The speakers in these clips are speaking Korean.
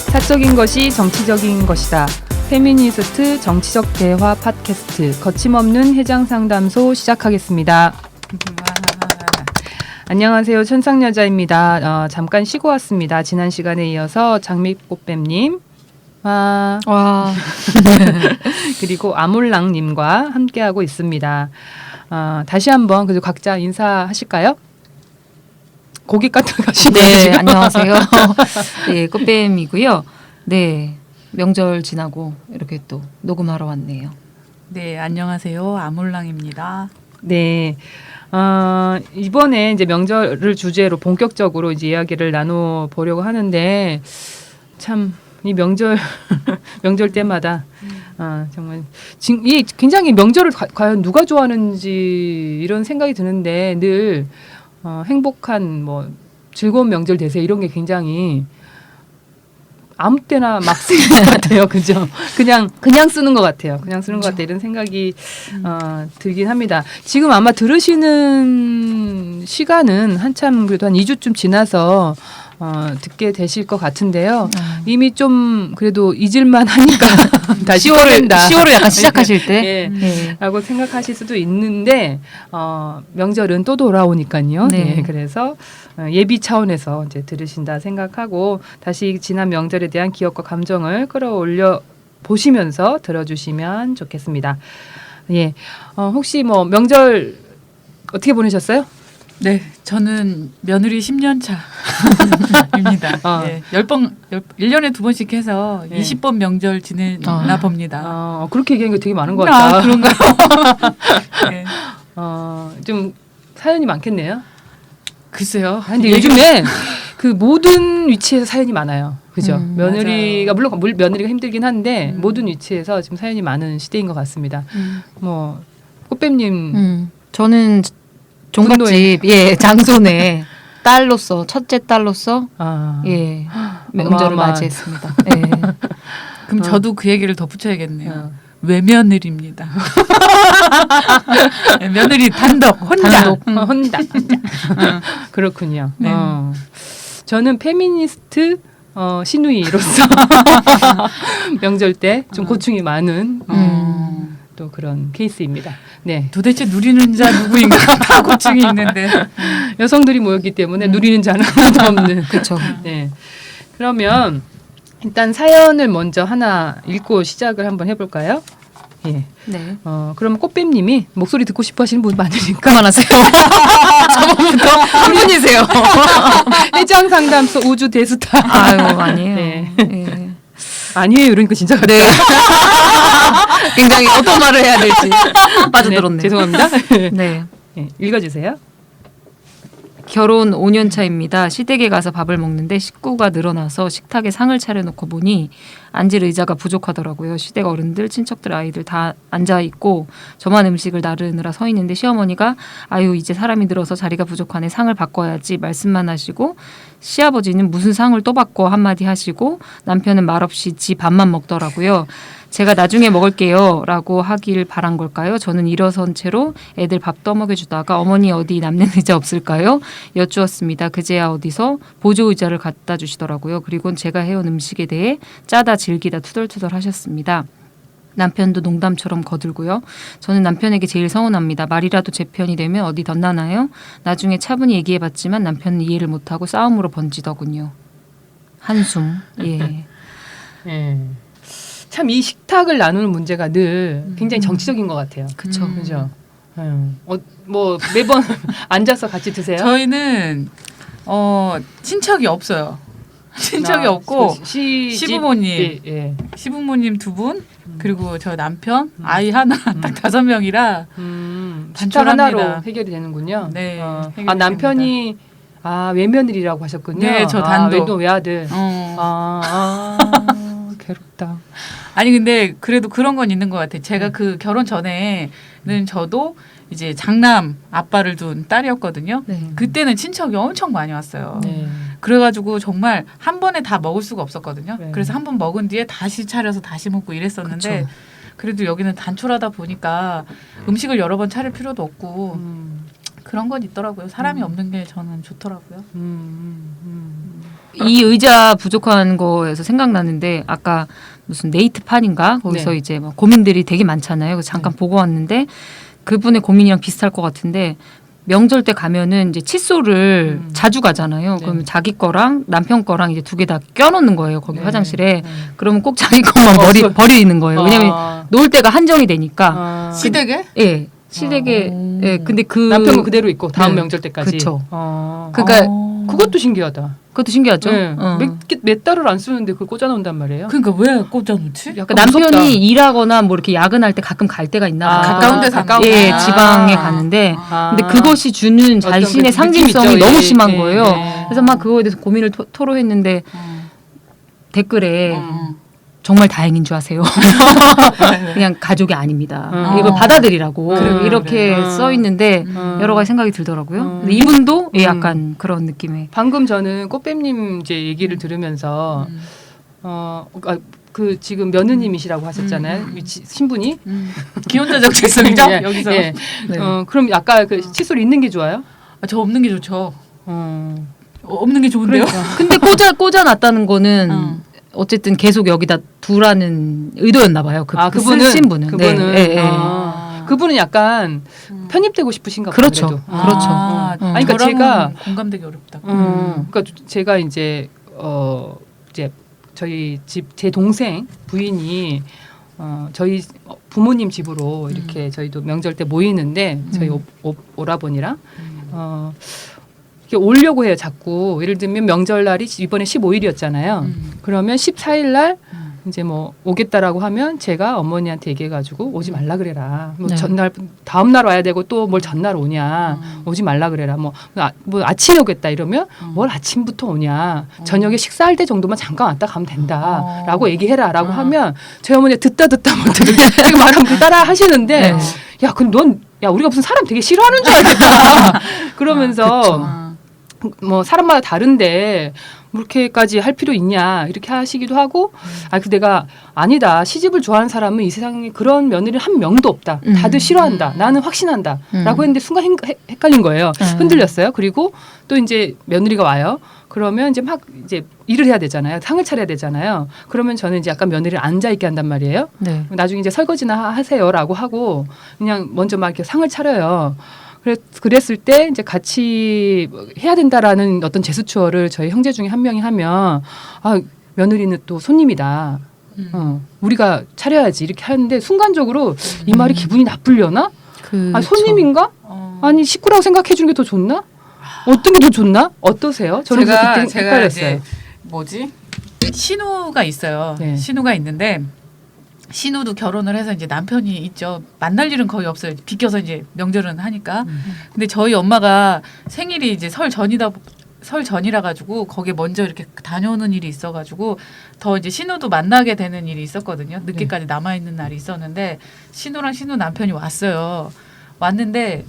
사적인 것이 정치적인 것이다. 페미니스트 정치적 대화 팟캐스트 거침없는 해장상담소 시작하겠습니다. 안녕하세요. 천상여자입니다. 잠깐 쉬고 왔습니다. 지난 시간에 이어서 장미꽃뱀님 와. 그리고 아몰랑님과 함께하고 있습니다. 다시 한번 그래도 각자 인사하실까요? 고깃 같은 거 하시네요. 네, 안녕하세요. 네, 꽃뱀이고요. 네, 명절 지나고 이렇게 또 녹음하러 왔네요. 네, 안녕하세요. 아몰랑입니다. 네, 이번에 이제 명절을 주제로 본격적으로 이제 이야기를 나눠 보려고 하는데 참 이 명절 때마다 정말 이 굉장히 명절을 과연 누가 좋아하는지 이런 생각이 드는데 늘 행복한 뭐 즐거운 명절 되세요 이런 게 굉장히 아무 때나 막 쓰는 것 같아요. 그죠? 그냥 쓰는 것 같아요. 그냥 쓰는 것 같아 이런 생각이 들긴 합니다. 지금 아마 들으시는 시간은 한참 그래도 한 2주쯤 지나서 듣게 되실 것 같은데요. 이미 좀 그래도 잊을만 하니까 다시 10월을 약간 시작하실 때 네. 네. 라고 생각하실 수도 있는데 명절은 또 돌아오니까요. 네. 네, 그래서 예비 차원에서 이제 들으신다 생각하고 다시 지난 명절에 대한 기억과 감정을 끌어올려 보시면서 들어주시면 좋겠습니다. 예, 혹시 뭐 명절 어떻게 보내셨어요? 네, 저는 며느리 10년 차입니다. 네, 1년에 2번씩 해서 네. 20번 명절 지내나 봅니다. 그렇게 얘기하는 게 되게 많은 것 같다. 그런가요? 네. 좀 사연이 많겠네요. 글쎄요. 근데 요즘에 그 모든 위치에서 사연이 많아요. 그죠? 며느리가 물론 며느리가 힘들긴 한데 모든 위치에서 지금 사연이 많은 시대인 것 같습니다. 뭐 꽃뱀님 저는 종갓집 장손에 딸로서 첫째 딸로서 명절을 맞이했습니다. 예. 그럼 저도 그 얘기를 덧붙여야겠네요. 외며느리입니다. 며느리 단독 혼자. 그렇군요. 네. 저는 페미니스트 시누이로서 명절 때 좀 고충이 많은 또 그런 케이스입니다. 네. 도대체 누리는 자 누구인가 다 고충이 있는데 여성들이 모였기 때문에 누리는 자는 하나도 없는. 그렇죠. 네. 그러면 일단 사연을 먼저 하나 읽고 시작을 한번 해볼까요? 예. 네. 그럼 꽃뱀님이 목소리 듣고 싶어 하시는 분 많으니까. 그만하세요. 저번부터 그분이세요. 해장 상담소 우주 대스타. 아유, 아니에요. 네. 예. 아니에요. 이러니까 진짜 같다. 네. 굉장히 어떤 말을 해야 될지 빠져들었네요. 네, 죄송합니다. 네. 네, 읽어주세요. 결혼 5년 차입니다. 시댁에 가서 밥을 먹는데 식구가 늘어나서 식탁에 상을 차려놓고 보니 앉을 의자가 부족하더라고요. 시댁 어른들, 친척들, 아이들 다 앉아있고 저만 음식을 나르느라 서 있는데 시어머니가 아유 이제 사람이 늘어서 자리가 부족하네 상을 바꿔야지 말씀만 하시고 시아버지는 무슨 상을 또 바꿔 한마디 하시고 남편은 말없이 지 밥만 먹더라고요. 제가 나중에 먹을게요 라고 하길 바란 걸까요? 저는 일어선 채로 애들 밥 떠먹여주다가 어머니 어디 남는 의자 없을까요? 여쭈었습니다. 그제야 어디서 보조의자를 갖다 주시더라고요. 그리고는 제가 해온 음식에 대해 짜다 질기다 투덜투덜 하셨습니다. 남편도 농담처럼 거들고요. 저는 남편에게 제일 서운합니다. 말이라도 제 편이 되면 어디 덧나나요? 나중에 차분히 얘기해봤지만 남편은 이해를 못하고 싸움으로 번지더군요. 한숨. 예. 참 이 식탁을 나누는 문제가 늘 굉장히 정치적인 것 같아요. 그쵸. 그죠? 뭐 매번 앉아서 같이 드세요? 저희는 친척이 없어요. 친척이 없고 시부모님, 시부모님 2분 그리고 저 남편, 아이 하나 딱 5명이라 식탁 하나로 해결이 되는군요. 네. 남편이 외며느리라고 하셨군요. 네, 저 단독. 외아들. 괴롭다. 아니 근데 그래도 그런 건 있는 것 같아요. 제가 그 결혼 전에는 저도 이제 장남 아빠를 둔 딸이었거든요. 네. 그때는 친척이 엄청 많이 왔어요. 네. 그래가지고 정말 한 번에 다 먹을 수가 없었거든요. 네. 그래서 한 번 먹은 뒤에 다시 차려서 다시 먹고 이랬었는데 그래도 여기는 단촐하다 보니까 음식을 여러 번 차릴 필요도 없고 그런 건 있더라고요. 사람이 없는 게 저는 좋더라고요. 이 의자 부족한 거에서 생각나는데 아까 무슨 네이트판인가 거기서 네. 이제 막 고민들이 되게 많잖아요. 그래서 잠깐 보고 왔는데 그분의 고민이랑 비슷할 것 같은데 명절 때 가면은 이제 칫솔을 자주 가잖아요. 네. 그럼 자기 거랑 남편 거랑 이제 두 개 다 껴놓는 거예요. 거기 네. 화장실에. 네. 그러면 꼭 자기 것만 없어. 버리는 거예요. 왜냐면 놓을 때가 한정이 되니까. 시댁에? 예. 시댁에 예. 근데 그 남편은 그대로 있고 다음 네. 명절 때까지. 그쵸. 어. 그러니까 그것도 신기하다. 그것도 신기하죠. 네. 어. 몇 달을 안 쓰는데 그걸 꽂아놓는단 말이에요. 그러니까 왜 꽂아놓지? 약간 그러니까 남편이 무섭다. 일하거나 뭐 이렇게 야근할 때 가끔 갈 때가 있나 봐요. 가까운 데 사는 예, 아. 지방에 가는데 아. 근데 그것이 주는 어떤 자신의 그 상징성이 느낌 있죠. 너무 예, 심한 예, 거예요. 예. 그래서 막 그거에 대해서 고민을 토로했는데 댓글에 음. 정말 다행인 줄 아세요. 그냥 가족이 아닙니다. 이걸 어. 받아들이라고 그래, 이렇게 그래. 써 있는데 여러 가지 생각이 들더라고요. 근데 이분도 예, 약간 그런 느낌의 방금 저는 꽃뱀님 이제 얘기를 들으면서 그 지금 며느님이시라고 하셨잖아요. 신분이. 기혼자 정체성이죠? 예, 여기서. 예. 네. 그럼 아까 그 칫솔 있는 게 좋아요? 아, 저 없는 게 좋죠. 어. 없는 게 좋은데요? 근데 꽂아놨다는 거는 어쨌든 계속 여기다 두라는 의도였나 봐요. 그분은 쓰신 분은. 그분은 네, 예, 예. 그분은 약간 편입되고 싶으신가 봐요. 그렇죠. 그래도. 그렇죠. 아니, 그러니까 제가 공감되기 어렵다. 그러니까 제가 이제 저희 집 제 동생 부인이 저희 부모님 집으로 이렇게 저희도 명절 때 모이는데 저희 오라버니랑 이렇게 오려고 해요. 자꾸 예를 들면 명절날이 이번에 15일이었잖아요. 그러면 14일 날 이제 뭐 오겠다라고 하면 제가 어머니한테 얘기해가지고 오지 말라 그래라. 뭐 네. 전날 다음 날 와야 되고 또 뭘 전날 오냐. 오지 말라 그래라. 뭐 아침에 오겠다 이러면 뭘 아침부터 오냐. 저녁에 식사할 때 정도만 잠깐 왔다 가면 된다라고 얘기해라라고 하면 저희 어머니 듣다 못 듣는데 지금 말하면 따라 하시는데 네. 야 그럼 야 우리가 무슨 사람 되게 싫어하는 줄 알겠다. 그러면서 뭐 사람마다 다른데 뭐 이렇게까지 할 필요 있냐 이렇게 하시기도 하고 내가 아니다 시집을 좋아하는 사람은 이 세상에 그런 며느리 한 명도 없다 다들 싫어한다 나는 확신한다 라고 했는데 순간 헷갈린 거예요. 흔들렸어요. 그리고 또 이제 며느리가 와요. 그러면 이제 막 이제 일을 해야 되잖아요. 상을 차려야 되잖아요. 그러면 저는 이제 약간 며느리를 앉아 있게 한단 말이에요. 네. 나중에 이제 설거지나 하세요라고 하고 그냥 먼저 막 이렇게 상을 차려요. 그랬을 때 이제 같이 해야 된다라는 어떤 제스처를 저희 형제 중에 한 명이 하면 며느리는 또 손님이다. 우리가 차려야지 이렇게 하는데 순간적으로 이 말이 기분이 나쁘려나? 손님인가? 아니 식구라고 생각해 주는 게 더 좋나? 어떤 게 더 좋나? 어떠세요? 저는 그때 헷갈렸어요. 뭐지? 신우가 있어요. 네. 신우가 있는데 신우도 결혼을 해서 이제 남편이 있죠. 만날 일은 거의 없어요. 비껴서 이제 명절은 하니까. 근데 저희 엄마가 생일이 이제 설 전이라 가지고 거기에 먼저 이렇게 다녀오는 일이 있어가지고 더 이제 신우도 만나게 되는 일이 있었거든요. 늦게까지 남아 있는 날이 있었는데 신우랑 신우 남편이 왔어요. 왔는데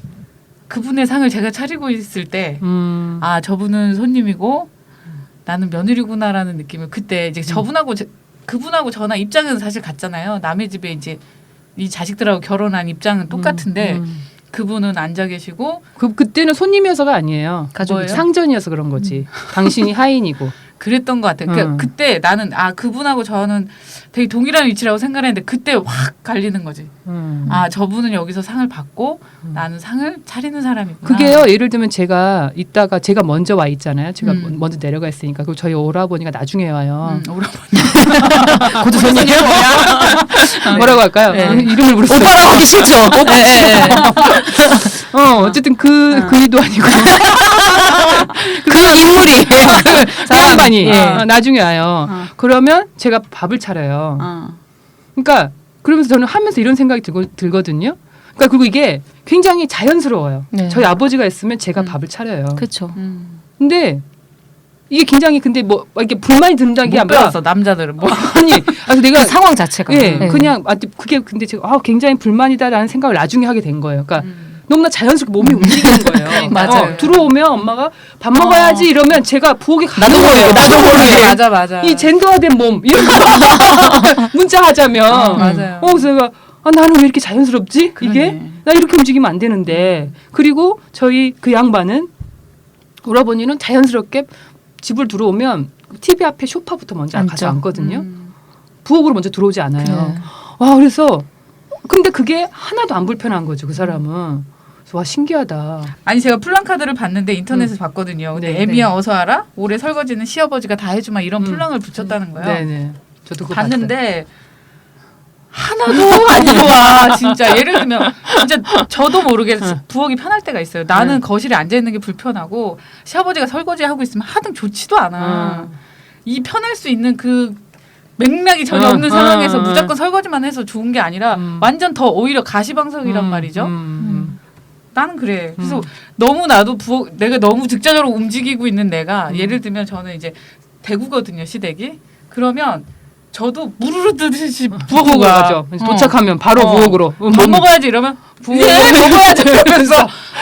그분의 상을 제가 차리고 있을 때 저분은 손님이고 나는 며느리구나라는 느낌을 그때 이제 그분하고 저나 입장은 사실 같잖아요. 남의 집에 이제 이 자식들하고 결혼한 입장은 똑같은데 그분은 앉아 계시고 그때는 손님이어서가 아니에요. 가족이에요? 상전이어서 그런 거지. 당신이 하인이고. 그랬던 것 같아요. 그러니까 그때 나는 그분하고 저는 되게 동일한 위치라고 생각했는데 그때 확 갈리는 거지. 저분은 여기서 상을 받고 나는 상을 차리는 사람이구나. 그게요. 예를 들면 제가 먼저 와 있잖아요. 제가 먼저 내려가 있으니까. 그리고 저희 오라버니가 나중에 와요. 오라버니. 고조 손님이야. 뭐라고 할까요? 네. 이름을 부르세요. 오빠라고 하기 싫죠. 어쨌든 그 의도 아니고. 그 인물이 그 양반이 예. 나중에 와요. 그러면 제가 밥을 차려요. 그러니까 그러면서 저는 하면서 이런 생각이 들거든요. 그러니까 그리고 이게 굉장히 자연스러워요. 네. 저희 아버지가 있으면 제가 밥을 차려요. 그렇죠. 근데 이게 굉장히 근데 뭐 이렇게 불만이 든다는 게 못 아니라 배웠어 남자들은 뭐. 아니 내가 상황 자체가 그냥 그게 근데 제가 굉장히 불만이다라는 생각을 나중에 하게 된 거예요. 그러니까 너무나 자연스럽게 몸이 움직이는 거예요. 맞아요. 들어오면 엄마가 밥 먹어야지 이러면 제가 부엌에 가는 나도 거예요. 나도 모르게 맞아. 이 젠더화된 몸 이런 거 문자 하자면 맞아요. 그래서 제가 아, 나는 왜 이렇게 자연스럽지? 그러네. 이게 나 이렇게 움직이면 안 되는데. 그리고 저희 그 양반은 오라버니는 자연스럽게 집을 들어오면 TV 앞에 소파부터 먼저 앉죠. 가서 앉거든요. 음. 부엌으로 먼저 들어오지 않아요. 그래. 와, 그래서 근데 그게 하나도 안 불편한 거죠, 그 사람은. 그래서 와, 신기하다. 아니 제가 플랑카드를 봤는데 인터넷에서 봤거든요. 근데 네, 애미야 네. 어서 알아? 올해 설거지는 시아버지가 다 해주마 이런 플랑을 붙였다는 거예요. 네네. 저도 그거 봤는데 하나도 안 좋아. 진짜 예를 들면 진짜 저도 모르게 부엌이 편할 때가 있어요. 나는 네. 거실에 앉아 있는 게 불편하고 시아버지가 설거지 하고 있으면 하등 좋지도 않아. 이 편할 수 있는 그 맥락이 전혀 없는 상황에서 무조건 설거지만 해서 좋은 게 아니라 완전 더 오히려 가시방석이란 말이죠. 나는 그래. 그래서 너무 나도 부엌 내가 너무 즉자적으로 움직이고 있는 내가 예를 들면 저는 이제 대구거든요, 시댁이. 그러면 저도 무르르 뜨듯이 부엌으로 부엌으로 가. 가죠. 도착하면 바로 부엌으로. 밥 먹어야지 이러면 부엌으로. 예, 먹어야지 이러면서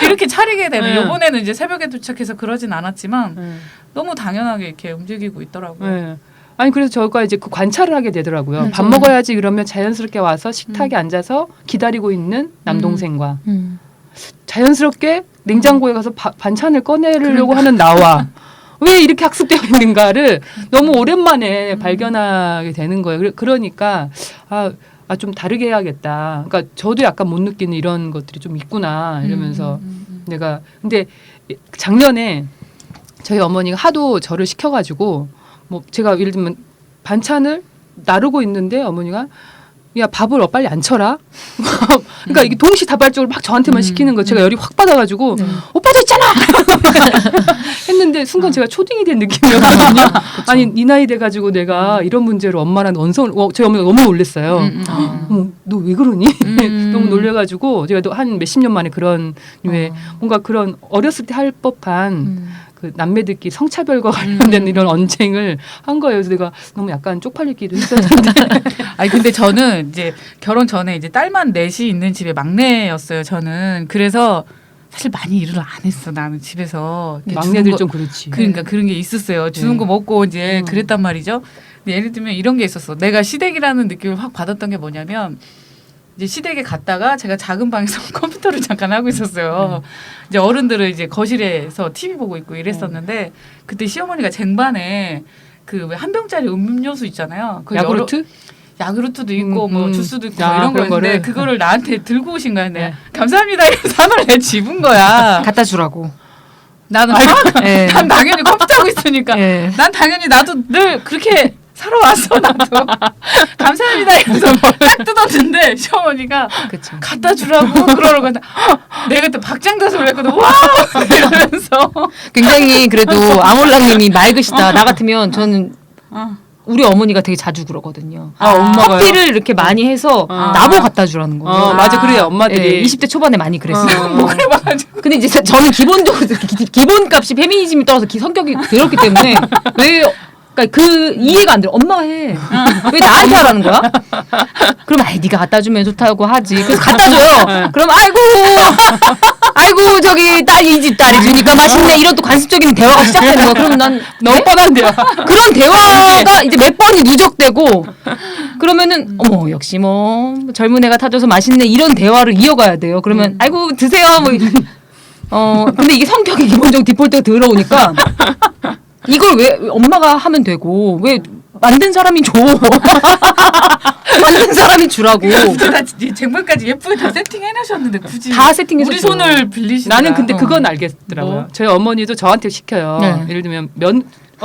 이렇게 차리게 되는. 네. 이번에는 이제 새벽에 도착해서 그러진 않았지만 너무 당연하게 이렇게 움직이고 있더라고요. 네. 아니 그래서 저가 이제 그 관찰을 하게 되더라고요. 밥 음. 먹어야지 그러면 자연스럽게 와서 식탁에 앉아서 기다리고 있는 남동생과 자연스럽게 냉장고에 가서 반찬을 꺼내려고 하는 나와 왜 이렇게 학습되어 있는가를 너무 오랜만에 발견하게 되는 거예요. 그러니까 좀 다르게 해야겠다. 그러니까 저도 약간 못 느끼는 이런 것들이 좀 있구나 이러면서 내가 근데 작년에 저희 어머니가 하도 저를 시켜가지고 뭐 제가 예를 들면 반찬을 나르고 있는데 어머니가 야 밥을 빨리 안 쳐라. 그러니까 이게 동시다발적으로 막 저한테만 시키는 거 제가 열이 확 받아가지고 오빠도 있잖아 했는데 순간 제가 초딩이 된 느낌이었거든요. 아니 이 나이 돼가지고 내가 이런 문제로 엄마랑 언성을 저희 어머니가 너무 놀랬어요. 너 왜 그러니? 너무 놀래가지고 제가 또 한 몇십 년 만에 그런 류의 뭔가 그런 어렸을 때 할 법한 그 남매들끼리 성차별과 관련된 이런 언쟁을 한 거예요. 그래서 내가 너무 약간 쪽팔리기도 했었는데. 아니 근데 저는 이제 결혼 전에 이제 딸만 넷이 있는 집의 막내였어요. 저는 그래서 사실 많이 일을 안 했어. 나는 집에서 이렇게 막내들 주는 거- 좀 그렇지. 그러니까 그런 게 있었어요. 주는 거 먹고 이제 그랬단 말이죠. 근데 예를 들면 이런 게 있었어. 내가 시댁이라는 느낌을 확 받았던 게 뭐냐면 이제 시댁에 갔다가 제가 작은 방에서 컴퓨터를 잠깐 하고 있었어요. 이제 어른들은 이제 거실에서 TV 보고 있고 이랬었는데 그때 시어머니가 쟁반에 그 왜 한 병짜리 음료수 있잖아요. 그 야구르트? 야구르트도 있고 뭐 주스도 있고 아, 뭐 이런 그런 거였는데 거를? 그거를 나한테 들고 오신 거야. 근데 네. 감사합니다 이러면서 하나를 내 집은 거야. 갖다 주라고. 나는 예. 난 당연히 컴퓨터 하고 있으니까 예. 난 당연히 나도 늘 그렇게 살아왔어 나도 감사합니다 이러면서 딱 뜯었는데 시어머니가 그렇죠. 갖다 주라고 그러라고 내가 그때 박장대소를 했거든 와 이러면서 굉장히 그래도 아몰랑님이 맑으시다. 나 같으면 저는 어. 우리 어머니가 되게 자주 그러거든요. 엄마가요? 커피를 이렇게 많이 해서 나보고 갖다 주라는 거예요. 맞아 그래요. 엄마들이. 예, 20대 초반에 많이 그랬어요. 뭐 그래봐가지고 근데 이제 저는 기본적으로 기본값이 페미니즘이 떨어서 성격이 더럽기 때문에 왜 그러니까 그 이해가 안 들어. 엄마가 해. 왜 나한테 하라는 거야? 그럼 네가 갖다 주면 좋다고 하지. 그래서 갖다 줘요. 그럼 아이고 저기 딸이 이 집 딸이 주니까 맛있네. 이런 또 관습적인 대화가 시작되는 거야. 그러면 난 너무 뻔한데요. 그런 대화가 이제 몇 번이 누적되고 그러면은 어머 역시 뭐 젊은 애가 타줘서 맛있네 이런 대화를 이어가야 돼요. 그러면 아이고 드세요 뭐 근데 이게 성격이 기본적으로 디폴트가 들어오니까 이걸 왜 엄마가 하면 되고 왜 만든 사람이 줘 만든 사람이 주라고 굳이 다 쟁반까지 예쁘게 다 세팅해 놓으셨는데 굳이 다 세팅해서 우리 줘. 손을 빌리시다 나는 근데 그건 알겠더라고요. 뭐? 저희 어머니도 저한테 시켜요. 네. 예를 들면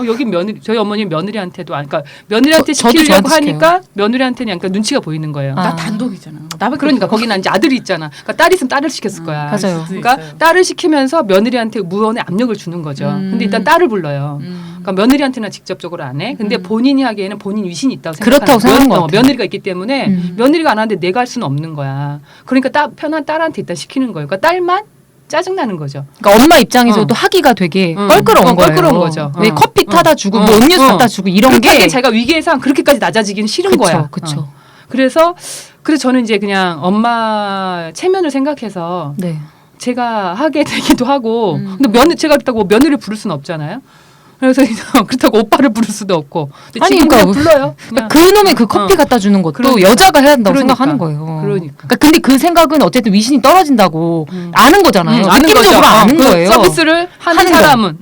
여기 며느리 저희 어머니 며느리한테도 그러니까 며느리한테 저도 시키려고 저한테 하니까 며느리한테는 약간 눈치가 보이는 거예요. 나 단독이잖아 나밖에 그러니까 없어. 거기는 이제 아들이 있잖아. 그러니까 딸이 있으면 딸을 시켰을 거야. 맞아요. 그러니까 있어요. 딸을 시키면서 며느리한테 무언의 압력을 주는 거죠. 근데 일단 딸을 불러요. 그러니까 며느리한테는 직접적으로 안 해. 근데 본인이 하기에는 본인 위신이 있다고 그렇다고 생각하는 것 같아요. 며느리가 있기 때문에 며느리가 안 하는데 내가 할 수는 없는 거야. 그러니까 편한 딸한테 일단 시키는 거예요. 그러니까 딸만 짜증나는 거죠. 그러니까 엄마 입장에서도 하기가 되게 껄끄러운 거예요. 껄끄러운 거죠. 왜 커피 타다 주고 뭐 음료수 갖다 주고 이런 게 그렇게 자기가 위기에상 그렇게까지 낮아지기는 싫은 거야. 그렇죠. 그래서 저는 이제 그냥 엄마 체면을 생각해서 네. 제가 하게 되기도 하고 근데 제가 그렇다고 며느리를 부를 수는 없잖아요. 그래서 그렇다고 오빠를 부를 수도 없고. 근데 아니, 지금 그러니까 그냥 불러요. 그냥. 그 놈의 그 커피 갖다 주는 것도 그러니까. 여자가 해야 한다고 그러니까. 생각하는 거예요. 그러니까. 근데 그 생각은 어쨌든 위신이 떨어진다고 아는 거잖아요. 아는 느낌적으로 거죠. 아는 그 거예요. 서비스를 하는 하는 거. 사람은.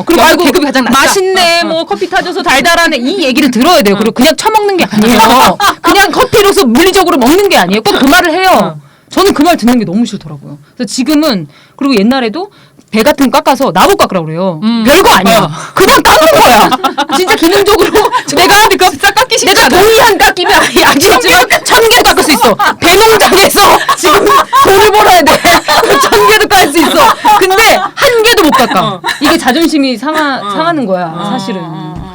그리고 여자 아이고 계급이 가장 낫다. 맛있네, 뭐 커피 타줘서 달달하네 이 얘기를 들어야 돼요. 그리고 그냥 처먹는 게 아니에요. 그냥 커피로서 물리적으로 먹는 게 아니에요. 꼭 그 말을 해요. 저는 그 말 듣는 게 너무 싫더라고요. 그래서 지금은 그리고 옛날에도 배 같은 거 깎아서 나무 깎으라고 그래요. 별거 아니야. 그냥 깎는 거야. 진짜 기능적으로 내가 진짜 깎기 쉽지 내가 않아. 돈이 안 깎이면 아니지만 1,000개도 깎을 수 있어. 배농장에서 지금 돈을 벌어야 돼. 1,000개도 깎을 수 있어. 근데 한 개도 못 깎아. 이게 자존심이 상하는 거야. 사실은.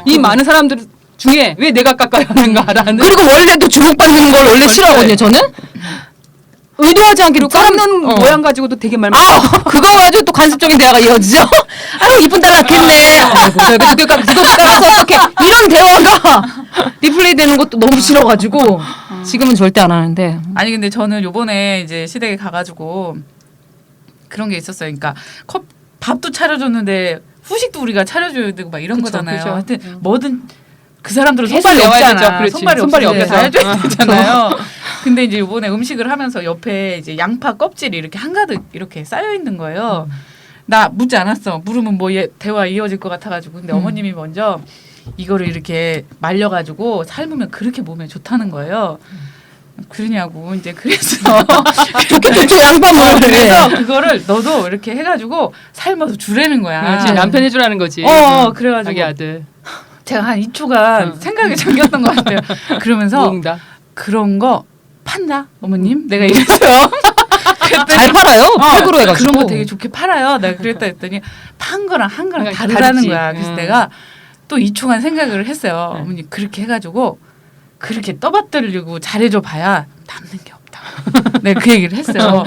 이 많은 사람들 중에 왜 내가 깎아야 하는가라는. 그리고 원래도 주목받는 걸 원래 싫어하거든요. 저는 의도하지 않게 깎는 모양 가지고도 되게 말 많아. 그거 가지고 또 관습적인 대화가 이어지죠. 아유 이쁜 딸 낳겠네. 아이고 그것도 깔아서 어떡해. 이런 대화가 리플레이 되는 것도 너무 싫어가지고 지금은 절대 안 하는데. 아니 근데 저는 요번에 이제 시댁에 가가지고 그런 게 있었어요. 그러니까 밥도 차려줬는데 후식도 우리가 차려줘야 되고 막 이런 그쵸, 거잖아요. 그죠. 하여튼 뭐든 그 사람들은 계속 손발이 내와야 없잖아. 되죠. 그렇지. 손발이 손발이 없어서 없어서. 다 해줘야 되잖아요. 근데 이제 요번에 음식을 하면서 옆에 이제 양파 껍질이 이렇게 한가득 이렇게 쌓여 있는 거예요. 나 묻지 않았어. 물으면 뭐 대화 이어질 것 같아가지고. 근데 어머님이 먼저 이거를 이렇게 말려가지고 삶으면 그렇게 몸에 좋다는 거예요. 그러냐고 이제 그래서 좋죠 양파물. 그래서 그거를 너도 이렇게 해가지고 삶아서 주라는 거야. 그렇지. 남편 해주라는 거지. 그래가지고 자기 아들. 제가 한 2초간 생각에 잠겼던 것 같아요. 그러면서 모은다. 그런 거 판다 어머님? 내가 이랬어요. 잘 팔아요. 팩으로 해가지고. 그런 거 되게 좋게 팔아요. 내가 그랬다 했더니 판 거랑 한 거랑 그러니까 다르다는 다르지. 거야. 그래서 내가 또 2초간 생각을 했어요. 어머니 그렇게 해가지고 그렇게 떠받들려고 잘해줘 봐야 남는 게 없다. 내가 그 얘기를 했어요.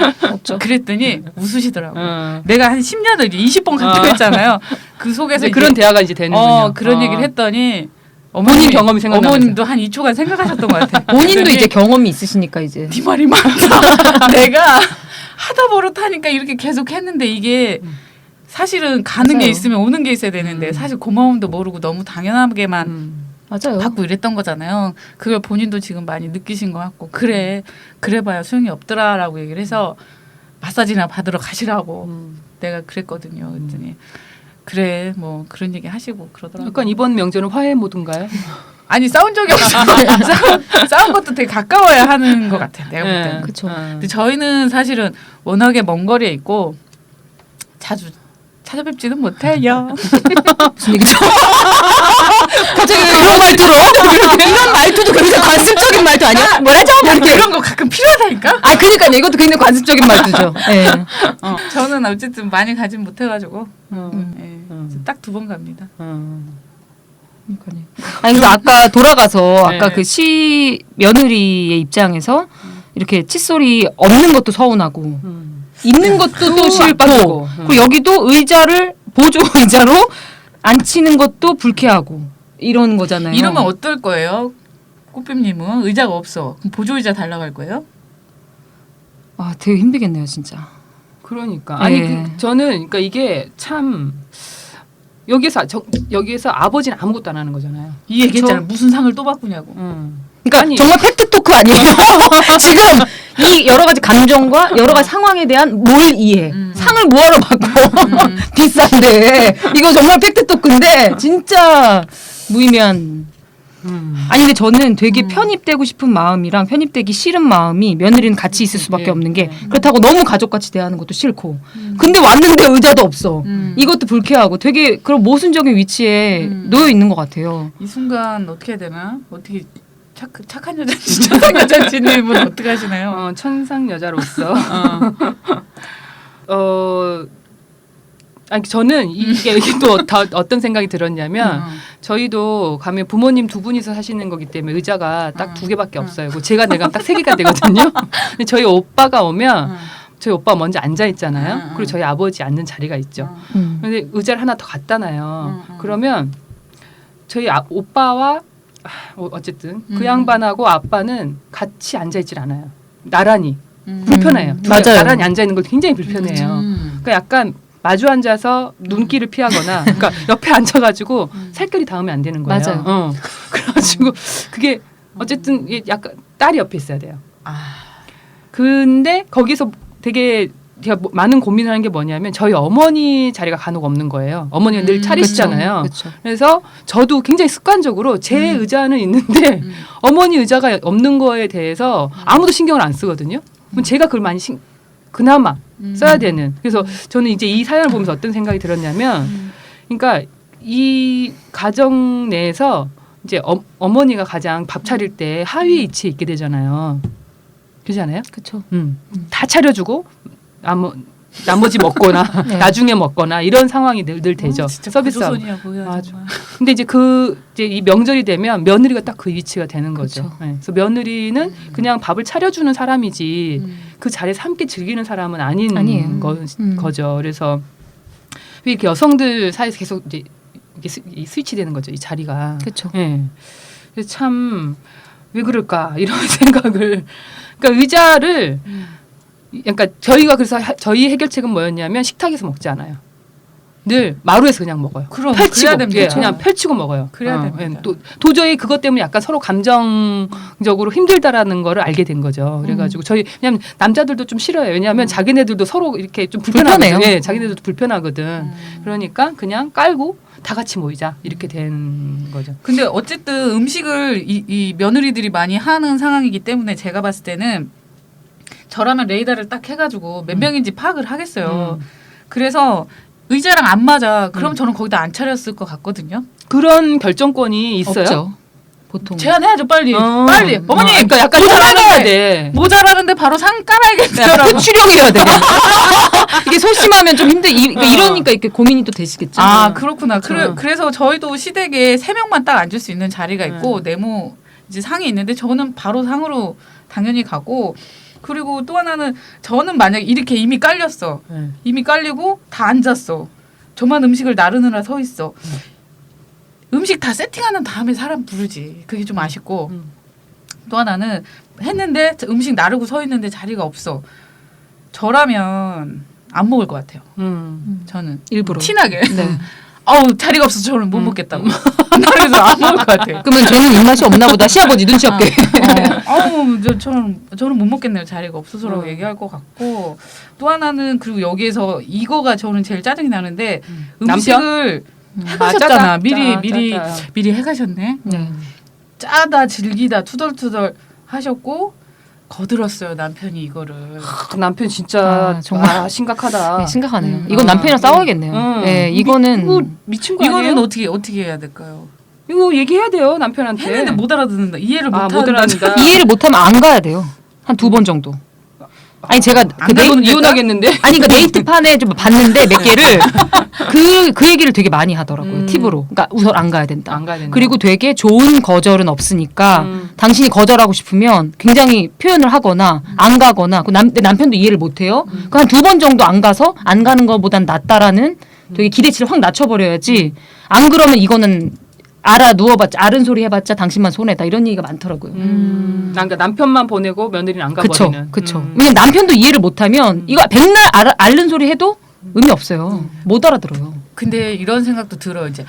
그랬더니 웃으시더라고요. 내가 한 10년을 20번 강조했잖아요. 그 속에서 이제 그런 대화가 이제 되는군요. 그런 얘기를 했더니 본인 경험이 생각나면서. 어머님도 한 2초간 생각하셨던 것 같아요. 본인도 그랬더니 이제 경험이 있으시니까 이제. 네 말이 맞다. 내가 하다 버릇하니까 이렇게 계속 했는데 이게 사실은 가는 맞아요. 게 있으면 오는 게 있어야 되는데 사실 고마움도 모르고 너무 당연하게만 맞아요. 받고 이랬던 거잖아요. 그걸 본인도 지금 많이 느끼신 것 같고 그래봐야 소용이 없더라라고 얘기를 해서 마사지나 받으러 가시라고 내가 그랬거든요. 그랬더니 그래 뭐 그런 얘기 하시고 그러더라고요. 약간 이번 명절은 화해 모드인가요? 아니 싸운 적이 없어요. 싸운 것도 되게 가까워야 하는 것 같아요. 내가 볼 때는. 그쵸. 근데 저희는 사실은 워낙에 먼 거리에 있고 자주 찾아뵙지는 못해요. 무슨 얘기죠? 갑자기 그런 말투로? 이런 말투도 굉장히 관습적인 말투 아니야? 뭐라죠? 이렇게. 그런 거 가끔 필요하다니까. 그러니까 이것도 굉장히 관습적인 말투죠. 네. 저는 어쨌든 많이 가진 못해가지고 딱 2번 갑니다. 아니 그래서 아까 돌아가서 네. 아까 그 시 며느리의 입장에서 이렇게 칫솔이 없는 것도 서운하고 있는 것도 또 싫고 빠지고. 그리고 여기도 의자를 보조 의자로 앉히는 것도 불쾌하고 이런 거잖아요. 이러면 어떨 거예요? 꽃뱀님은 의자가 없어. 그럼 보조 의자 달라고 할 거예요? 아 되게 힘들겠네요 진짜. 그러니까 아니 네. 저는 그러니까 이게 참 여기에서 아버지는 아무것도 안 하는 거잖아요. 이 얘기했잖아요. 무슨 상을 또 바꾸냐고. 그러니까 아니. 정말 팩트 토크 아니에요. 지금 이 여러 가지 감정과 여러 가지 상황에 대한 뭘 이해. 상을 뭐하러 받고 비싼데 이거 정말 팩트 토크인데 진짜 무의미한. 아니 근데 저는 되게 편입되고 싶은 마음이랑 편입되기 싫은 마음이 며느리는 같이 있을 수밖에 예. 없는 게 그렇다고 너무 가족같이 대하는 것도 싫고 근데 왔는데 의자도 없어. 이것도 불쾌하고 되게 그런 모순적인 위치에 놓여 있는 것 같아요. 이 순간 어떻게 해야 되나? 어떻게 착한 여자인지 착한 여자인지는 어떻게 하시나요? 천상 여자로서 아니 저는 이게 또 어떤 생각이 들었냐면 저희도 가면 부모님 2분이서 사시는 거기 때문에 의자가 딱 2개밖에 없어요. 제가 내가 딱 3개가 되거든요. 근데 저희 오빠가 오면 저희 오빠 먼저 앉아 있잖아요. 그리고 저희 아버지 앉는 자리가 있죠. 근데 의자를 하나 더 갖다 놔요. 그러면 저희 오빠와 어쨌든 그 양반하고 아빠는 같이 앉아 있질 않아요. 나란히 불편해요. 맞아요. 나란히 앉아 있는 걸 굉장히 불편해요. 그러니까 약간 마주 앉아서 눈길을 피하거나, 그러니까 옆에 앉아가지고 살결이 닿으면 안 되는 거예요. 맞아요. 그래가지고 그게 어쨌든 이게 약간 딸이 옆에 있어야 돼요. 아, 근데 거기서 되게 제가 많은 고민을 하는 게 뭐냐면 저희 어머니 자리가 간혹 없는 거예요. 어머니가 늘 차리시잖아요. 그쵸. 그래서 저도 굉장히 습관적으로 제 의자는 있는데 어머니 의자가 없는 거에 대해서 아무도 신경을 안 쓰거든요. 그럼 제가 그걸 많이 그나마 써야 되는. 그래서 저는 이제 이 사연을 보면서 어떤 생각이 들었냐면, 그러니까 이 가정 내에서 이제 어머니가 가장 밥 차릴 때 하위 위치에 있게 되잖아요. 그렇지 않아요? 그렇죠. 다 차려주고 나머지 먹거나 네. 나중에 먹거나 이런 상황이 늘 되죠. 진짜 서비스하고. 구조선이야 뭐야 맞아. 정말. 근데 이제 이 명절이 되면 며느리가 딱 그 위치가 되는 거죠. 그쵸. 네. 그래서 며느리는 그냥 밥을 차려주는 사람이지 그 자리에서 함께 즐기는 사람은 아니에요. 거죠. 그래서 왜 이렇게 여성들 사이에서 계속 이제 이게 스위치되는 거죠. 이 자리가. 그렇죠. 네. 그래서 참 왜 그럴까 이런 생각을. 그러니까 의자를 그러니까 저희가 그래서 저희 해결책은 뭐였냐면 식탁에서 먹지 않아요. 늘 마루에서 그냥 먹어요. 그럼 펼치고 그래야 됩니다. 예, 그냥 펼치고 먹어요. 그래야 됩니다. 예, 또 도저히 그것 때문에 약간 서로 감정적으로 힘들다라는 거를 알게 된 거죠. 그래가지고 저희 왜냐하면 남자들도 좀 싫어요. 왜냐하면 자기네들도 서로 이렇게 좀 불편하거든요. 불편해요. 예, 자기네들도 불편하거든. 그러니까 그냥 깔고 다 같이 모이자 이렇게 된 거죠. 근데 어쨌든 음식을 이 며느리들이 많이 하는 상황이기 때문에 제가 봤을 때는 저라면 레이더를 딱 해가지고 몇 명인지 파악을 하겠어요. 그래서 의자랑 안 맞아. 그럼 저는 거기다 안 차렸을 것 같거든요. 그런 결정권이 있어요. 없죠. 보통. 제안해야죠 빨리. 빨리. 어머니 그러니까 약간 모자라는데 돼. 모자라는데 바로 상 깔아야겠어요. 추령이어야 되겠네. 이게 소심하면 좀 이러니까 이렇게 고민이 또 되시겠죠. 아 그렇구나. 그렇죠. 그래서 저희도 시댁에 3명만 딱 앉을 수 있는 자리가 있고 네모 이제 상이 있는데 저는 바로 상으로 당연히 가고 그리고 또 하나는 저는 만약에 이렇게 이미 깔렸어. 네. 이미 깔리고 다 앉았어. 저만 음식을 나르느라 서 있어. 음식 다 세팅하는 다음에 사람 부르지. 그게 좀 아쉽고 또 하나는 했는데 음식 나르고 서 있는데 자리가 없어. 저라면 안 먹을 것 같아요. 저는 일부러. 티나게. 네. 아우 자리가 없어서 저는 못 먹겠다고. 그래서 안 먹을 것 같아요. 그러면 저는 입맛이 없나 보다. 시아버지 눈치 없게. 아우 저는 못 먹겠네요. 자리가 없어서라고 얘기할 것 같고 또 하나는 그리고 여기에서 이거가 저는 제일 짜증이 나는데 음식을 해가셨잖아. 미리 해가셨네. 네. 짜다 질기다 투덜투덜 하셨고 거들었어요 남편이 이거를. 그 남편 진짜 아, 정말. 심각하다. 네, 심각하네요. 이건 남편이랑 싸워야겠네요. 네, 이거는 이거 미친 거 아니에요? 이거는 어떻게 해야 될까요? 이거 얘기해야 돼요 남편한테. 했는데 못 알아듣는다. 이해를 못 못 알아듣는다. 이해를 못하면 안 가야 돼요. 한 2번 정도. 아니 제가 안 가면 이혼하겠는데. 아니 그 네이트판에 좀 봤는데 몇 개를 그 얘기를 되게 많이 하더라고요. 팁으로. 그러니까 우선 안 가야 된다. 안 가야 된다. 그리고 되게 좋은 거절은 없으니까 당신이 거절하고 싶으면 굉장히 표현을 하거나 안 가거나 내 남편도 이해를 못 해요. 한 2번 정도 안 가서 안 가는 것보단 낫다라는 되게 기대치를 확 낮춰버려야지. 안 그러면 이거는 알아 누워봤자 아른 소리 해봤자 당신만 손해다 이런 얘기가 많더라고요. 그러니까 남편만 보내고 며느리는 안 가버리는. 그쵸. 왜냐면 남편도 이해를 못하면 이거 백날 앓는 소리 해도 의미 없어요. 못 알아들어요. 근데 이런 생각도 들어요. 이제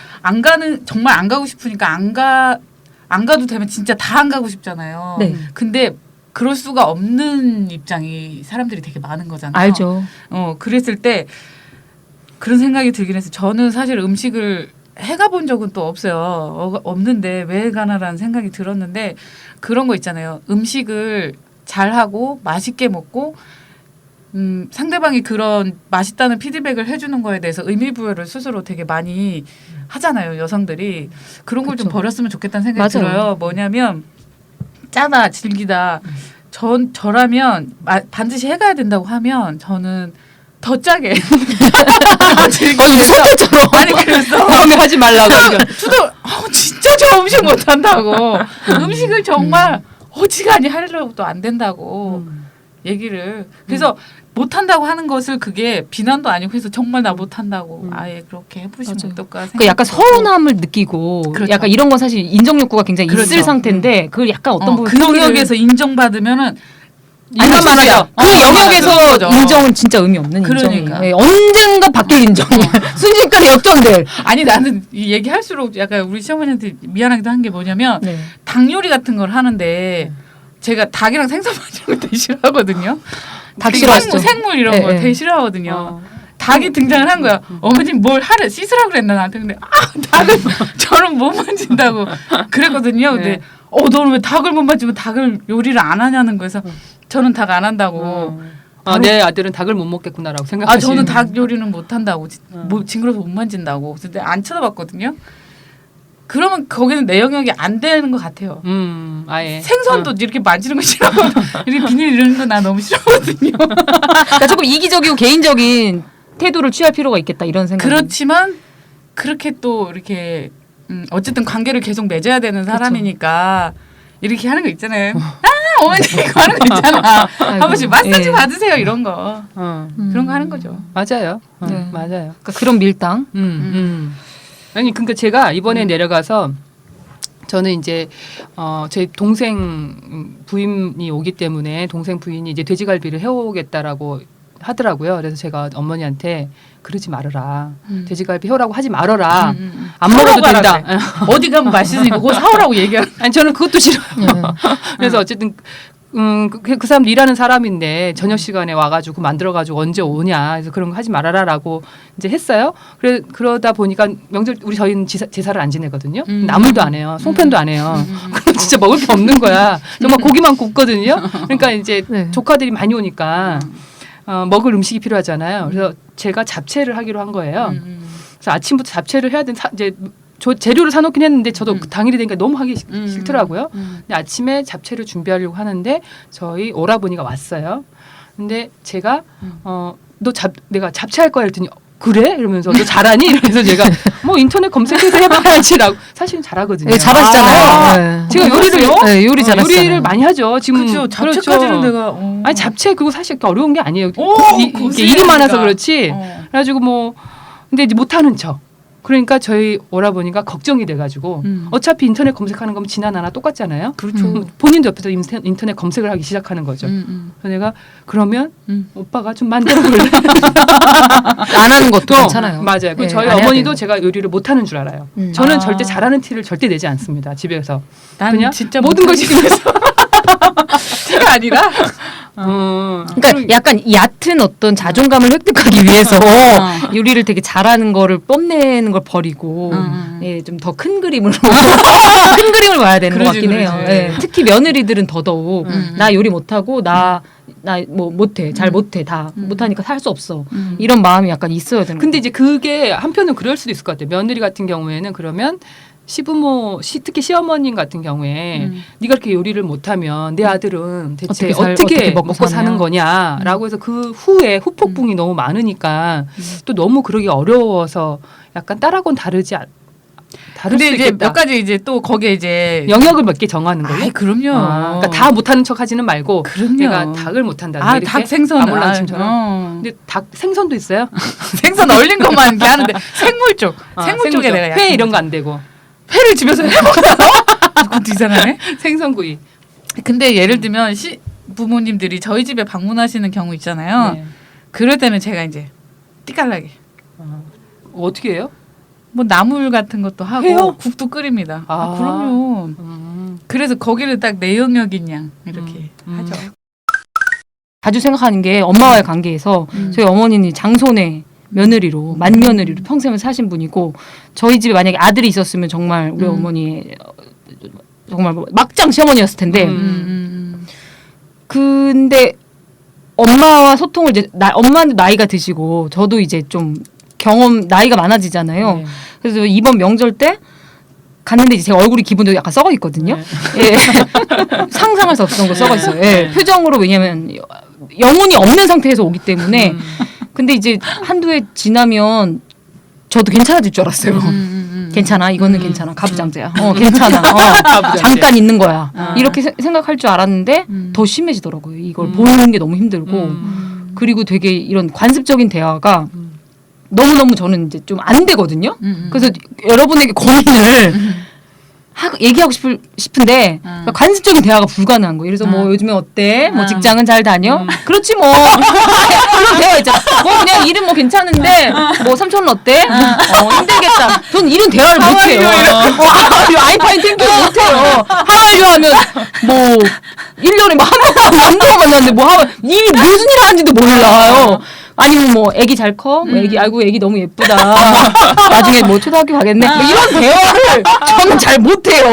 정말 안 가고 싶으니까 안 가도 되면 진짜 다 안 가고 싶잖아요. 네. 근데 그럴 수가 없는 입장이 사람들이 되게 많은 거잖아요. 알죠. 그랬을 때 그런 생각이 들긴 해서 저는 사실 음식을 해가 본 적은 또 없어요. 없는데 왜 가나라는 생각이 들었는데 그런 거 있잖아요. 음식을 잘하고 맛있게 먹고 상대방이 그런 맛있다는 피드백을 해주는 거에 대해서 의미부여를 스스로 되게 많이 하잖아요. 여성들이. 그런 걸 좀 그쵸. 버렸으면 좋겠다는 생각이 맞아요. 들어요. 뭐냐면 짜다 질기다. 저라면 반드시 해가야 된다고 하면 저는 더 짜게. 선택처럼. 아니 그래서 그러면 하지 말라고. 진짜 저 음식 못한다고. 음식을 정말 어지간히 하려고 또 안 된다고 얘기를. 그래서 못한다고 하는 것을 그게 비난도 아니고 해서 정말 나 못한다고 아예 그렇게 해보시면 맞아요. 어떨까 생각. 그 약간 서운함을 느끼고 그렇죠. 약간 이런 건 사실 인정 욕구가 굉장히 그렇죠. 있을 상태인데 그걸 약간 어떤 부분 그 영역에서 인정받으면은 일만 많아져. 그 영역에서 그런 거죠. 인정은 진짜 의미 없는 그러니까. 인정이에요. 예, 언젠가 바뀔 인정이야. 순식간에 역전될. 아니 나는 이 얘기할수록 약간 우리 시어머니한테 미안하기도 한 게 뭐냐면 네. 닭 요리 같은 걸 하는데 제가 닭이랑 생선 맞는 거 되게 싫어하거든요. 닭 그 싫어하시죠? 생물 이런 네, 거 네. 되게 싫어하거든요. 닭이 등장을 한 거야. 어머님 뭘 하래 씻으라 그랬나 나한테. 근데 닭을 저는 못 만진다고 그랬거든요. 근데 네. 너는 왜 닭을 못 만지고 닭을 요리를 안 하냐는 거에서 저는 닭 안 한다고. 내 아들은 닭을 못 먹겠구나라고 생각하시는. 저는 닭 요리는 못 한다고. 뭐 징그러서 못 만진다고. 근데 안 쳐다봤거든요. 그러면 거기는 내 영역이 안 되는 것 같아요. 아예. 생선도 이렇게 만지는 거 싫어하고 이렇게 비닐 이런 거 나 너무 싫어하거든요. 그러니까 조금 이기적이고 개인적인 태도를 취할 필요가 있겠다 이런 생각. 그렇지만 그렇게 또 이렇게 어쨌든 관계를 계속 맺어야 되는 사람이니까 이렇게 하는 거 있잖아요. 어머니 이거 하는 거 있잖아. 한 번씩 마사지 예. 받으세요 이런 거. 그런 거 하는 거죠. 맞아요. 네. 맞아요. 그러니까 그런 밀당. 아니 그러니까 제가 이번에 내려가서 저는 이제 제 동생 부인이 오기 때문에 동생 부인이 이제 돼지갈비를 해오겠다라고 하더라고요. 그래서 제가 어머니한테 그러지 말아라. 돼지갈비 해오라고 하지 말아라. 안 먹어도 된다. 어디 가면 맛있으니까 그거 사오라고 얘기하는. 아니 저는 그것도 싫어요. 그래서 어쨌든 그 사람 일하는 사람인데 저녁 시간에 와가지고 만들어가지고 언제 오냐. 그래서 그런 거 하지 말아라라고 이제 했어요. 그러다 보니까 명절 저희는 제사를 안 지내거든요. 나물도 안 해요. 송편도 안 해요. 그럼 진짜 먹을 게 없는 거야. 정말 고기만 굽거든요. 그러니까 이제 네. 조카들이 많이 오니까 먹을 음식이 필요하잖아요. 그래서 제가 잡채를 하기로 한 거예요. 그래서 아침부터 잡채를 해야 되는 이제 재료를 사놓긴 했는데 저도 그 당일이 되니까 너무 하기 싫더라고요. 근데 아침에 잡채를 준비하려고 하는데 저희 오라버니가 왔어요. 근데 제가 내가 잡채 할 거야 했더니 그래? 이러면서 너 잘하니? 이러면서 제가 뭐 인터넷 검색해서 해봐야지라고. 사실은 잘하거든요. 네, 잘하시잖아요. 제가 요리를요? 네, 요리 잘하시잖아요. 요리를 많이 하죠. 지금 그렇죠. 잡채까지는 내가. 아니 잡채 그거 사실 그렇게 어려운 게 아니에요. 이게 고생이니까. 일이 많아서 그렇지. 그래가지고 뭐 근데 이제 못하는 척. 그러니까 저희 오라버니가 걱정이 돼가지고 어차피 인터넷 검색하는 거면 지나 나나 똑같잖아요. 그렇죠. 본인도 옆에서 인터넷 검색을 하기 시작하는 거죠. 그래서 내가 그러면 오빠가 좀 만들어 볼래? 안 하는 것도 괜찮아요. 맞아요. 그 네, 저희 안 해야 어머니도 돼요. 제가 요리를 못하는 줄 알아요. 저는 절대 잘하는 티를 절대 내지 않습니다. 집에서 난 그냥 진짜 모든 걸 시키면서 티가 아니라. 그러니까 약간 얕은 어떤 자존감을 획득하기 위해서 요리를 되게 잘하는 거를 뽐내는 걸 버리고 예, 좀 더 큰 그림으로 큰 그림을 봐야 되는 것 그러지, 같긴 해요. 그러지. 예, 특히 며느리들은 더더욱 나 요리 못하고 나 뭐 못해 잘 못해 다 못하니까 살 수 없어 이런 마음이 약간 있어야 되는 근데 이제 그게 한편은 그럴 수도 있을 것 같아요. 며느리 같은 경우에는 그러면 시부모, 특히 시어머님 같은 경우에 네가 그렇게 요리를 못하면 내 아들은 대체 어떻게 먹고 사는 거냐라고 해서 그 후에 후폭풍이 너무 많으니까 또 너무 그러기 어려워서 약간 딸하고는 다를 근데 수 이제 있겠다. 몇 가지 이제 또 거기에 이제 영역을 몇 개 정하는 거예요. 아이 그럼요. 그러니까 다 못하는 척 하지는 말고 그럼요. 내가 닭을 못한다. 아, 닭 생선 아몰란침처럼. 근데 닭 생선도 있어요. 생선 얼린 것만 이렇게 하는데 생물 쪽 생물 쪽에 내가 회 이런 거 안 되고 회를 집에서 해먹어요? 그것도 이상하네. 생선구이. 근데 예를 들면 부모님들이 저희 집에 방문하시는 경우 있잖아요. 네. 그럴 때는 제가 이제 띠깔나게 어떻게 해요? 뭐 나물 같은 것도 하고 해요? 국도 끓입니다. 아. 그럼요. 그래서 거기를 딱 내 영역인 양 이렇게 하죠. 자주 생각하는 게 엄마와의 관계에서 저희 어머니는 장손의 며느리로 맏며느리로 평생을 사신 분이고 저희 집에 만약에 아들이 있었으면 정말 우리 어머니 정말 뭐 막장 시어머니였을 텐데 근데 엄마와 소통을 이제 엄마는 나이가 드시고 저도 이제 좀 나이가 많아지잖아요. 네. 그래서 이번 명절 때 갔는데 이제 제 얼굴이 기본적으로 약간 썩어 있거든요. 예. 상상할 수 없던 거 썩어 있어요. 예. 표정으로 왜냐면 영혼이 없는 상태에서 오기 때문에 근데 이제 한두 해 지나면 저도 괜찮아질 줄 알았어요. 괜찮아. 이거는 괜찮아. 가부장제야. 괜찮아. 잠깐 있는 거야. 이렇게 생각할 줄 알았는데 더 심해지더라고요. 이걸 보는 게 너무 힘들고 그리고 되게 이런 관습적인 대화가 너무너무 저는 이제 좀 안 되거든요. 그래서 여러분에게 고민을 얘기하고 싶은데 그러니까 관습적인 대화가 불가능한 거예요. 그래서 뭐 요즘에 어때? 뭐 직장은 잘 다녀? 그렇지 뭐. 그런 대화 있잖아. 뭐 그냥 일은 뭐 괜찮은데 뭐 삼촌은 어때? 힘들겠다. 전 이런 대화를 못해요. 아이파이 땡큐를 못해요. 하와이유 하면 뭐 1년에 뭐 한 번도 만났는데 뭐 하면 일이 무슨 일 하는지도 몰라요. 아니면 뭐 애기 잘 커? 뭐 애기 아이고 애기 너무 예쁘다. 나중에 뭐 초등학교 가겠네. 뭐 이런 대화를 저는 잘 못해요.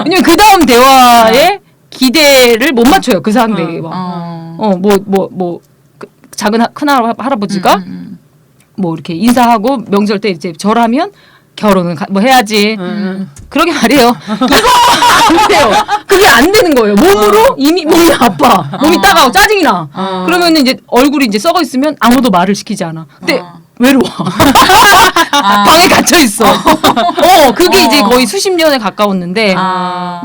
왜냐면 그 다음 대화에 기대를 못 맞춰요. 그 상대에 작은 큰 할아버지가 뭐 이렇게 인사하고 명절 때 이제 절하면 결혼은 뭐 해야지. 그러게 말이에요. 이거 안 돼요. 그게 안 되는 거예요. 몸으로 이미 몸이 아파. 몸이 따가워. 짜증이 나. 그러면 이제 얼굴이 이제 썩어 있으면 아무도 말을 시키지 않아. 근데 외로워. 방에 gat혀 있어. 그게 이제 거의 수십 년에 가까웠는데